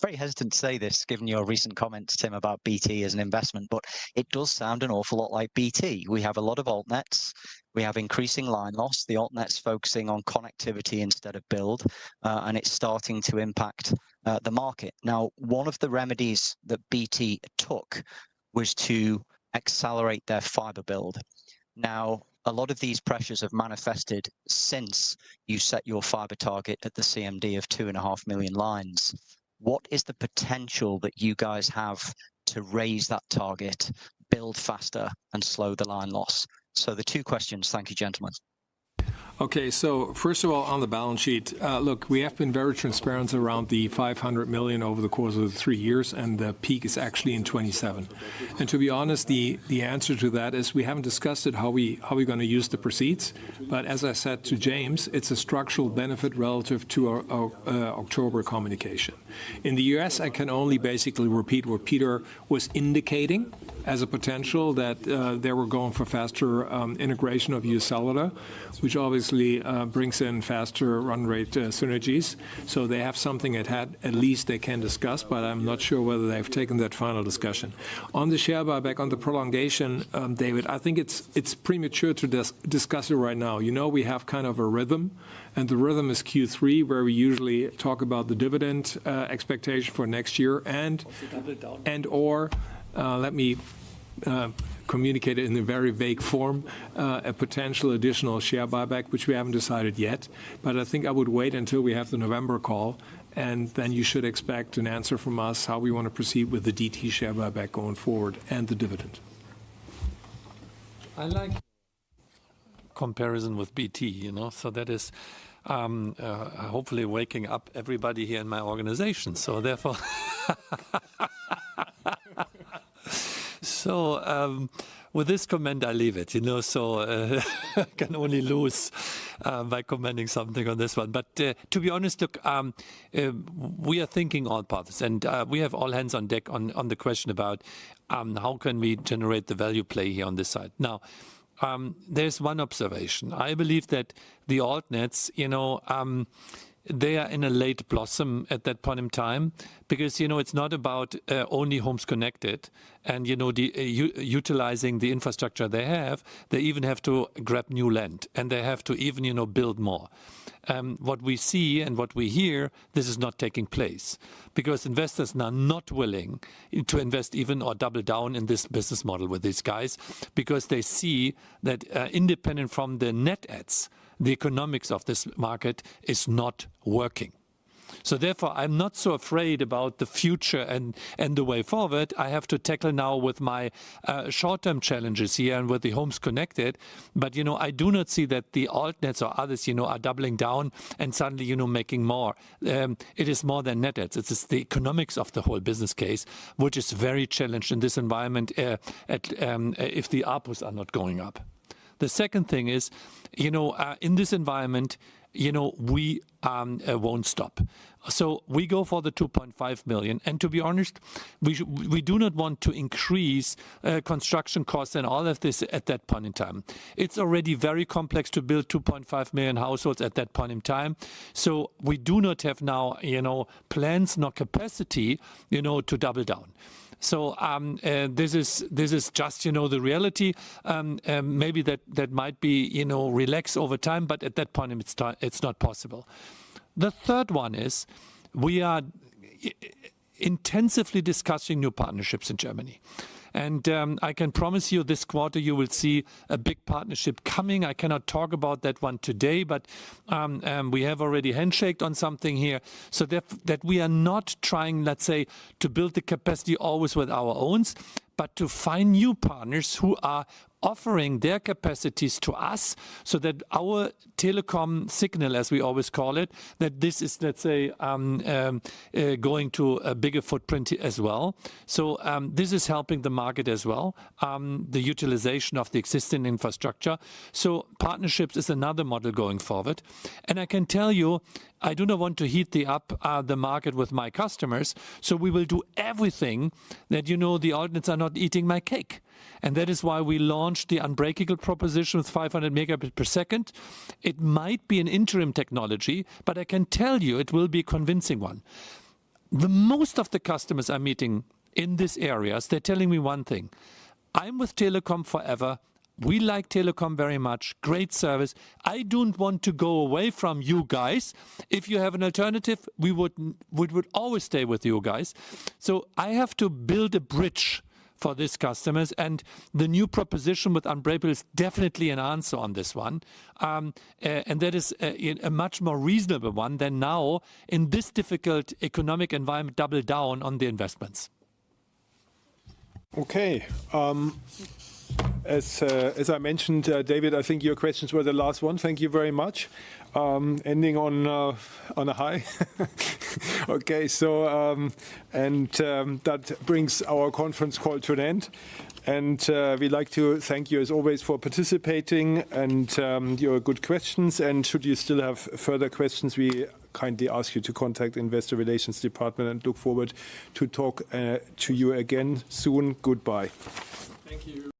very hesitant to say this, given your recent comments, Tim, about BT as an investment, but it does sound an awful lot like BT. We have a lot of altnets. We have increasing line loss. The altnets focusing on connectivity instead of build, and it's starting to impact the market. Now, one of the remedies that BT took was to accelerate their fiber build. Now, a lot of these pressures have manifested since you set your fiber target at the CMD of 2.5 million lines. What is the potential that you guys have to raise that target, build faster, and slow the line loss? So the two questions. Thank you, gentlemen. Okay, so first of all, on the balance sheet, look, we have been very transparent around the 500 million over the course of the 3 years, and the peak is actually in 27. And to be honest, the answer to that is we haven't discussed it, how we're going to use the proceeds. But as I said to James, it's a structural benefit relative to our October communication. In the US, I can only basically repeat what Peter was indicating as a potential, that they were going for faster integration of US Cellular, which obviously brings in faster run rate synergies. So they have something at least they can discuss, but I'm not sure whether they've taken that final discussion. On the share buyback, on the prolongation, David, I think it's premature to discuss it right now. We have kind of a rhythm, and the rhythm is Q3, where we usually talk about the dividend expectation for next year, and/or let me communicate it in a very vague form, a potential additional share buyback, which we haven't decided yet. But I think I would wait until we have the November call, and then you should expect an answer from us how we want to proceed with the DT share buyback going forward and the dividend. I like comparison with BT, so that is hopefully waking up everybody here in my organization. So therefore... So with this comment, I leave it, so I can only lose by commenting something on this one. But to be honest, look, we are thinking all paths, and we have all hands on deck on the question about how can we generate the value play here on this side. Now, there's one observation. I believe that the altnets, they are in a late blossom at that point in time because, it's not about only homes connected and, utilizing the infrastructure they have. They even have to grab new land and they have to even, build more. What we see and what we hear, this is not taking place because investors are not willing to invest even or double down in this business model with these guys because they see that independent from the net adds, the economics of this market is not working. So therefore, I'm not so afraid about the future and the way forward. I have to tackle now with my short-term challenges here and with the homes connected. But, I do not see that the altnets or others, are doubling down and suddenly, making more. It is more than net adds. It's the economics of the whole business case, which is very challenged in this environment if the ARPUs are not going up. The second thing is, in this environment, we won't stop. So we go for the 2.5 million. And to be honest, we do not want to increase construction costs and all of this at that point in time. It's already very complex to build 2.5 million households at that point in time. So we do not have now, plans nor capacity, to double down. So this is just, the reality. Maybe that might be, relax over time, but at that point it's not possible. The third one is we are intensively discussing new partnerships in Germany. And I can promise you this quarter you will see a big partnership coming. I cannot talk about that one today, but we have already handshaked on something here. So that we are not trying, let's say, to build the capacity always with our owns, but to find new partners who are offering their capacities to us so that our telecom signal, as we always call it, that this is, let's say, going to a bigger footprint as well. So this is helping the market as well, the utilization of the existing infrastructure. So partnerships is another model going forward. And I can tell you, I do not want to heat the market with my customers. So we will do everything that, the altnets are not eating my cake. And that is why we launched the unbreakable proposition with 500 megabits per second. It might be an interim technology, but I can tell you it will be a convincing one. The most of the customers I'm meeting in these areas, they're telling me one thing. I'm with Telecom forever. We like Telecom very much. Great service. I don't want to go away from you guys. If you have an alternative, we would always stay with you guys. So I have to build a bridge for these customers, and the new proposition with Unbreakable is definitely an answer on this one, and that is a much more reasonable one than now in this difficult economic environment double down on the investments. Okay. As I mentioned, David, I think your questions were the last one. Thank you very much. Ending on a high. Okay, so that brings our conference call to an end. And we'd like to thank you as always for participating and your good questions. And should you still have further questions, we kindly ask you to contact Investor Relations Department and look forward to talk to you again soon. Goodbye. Thank you.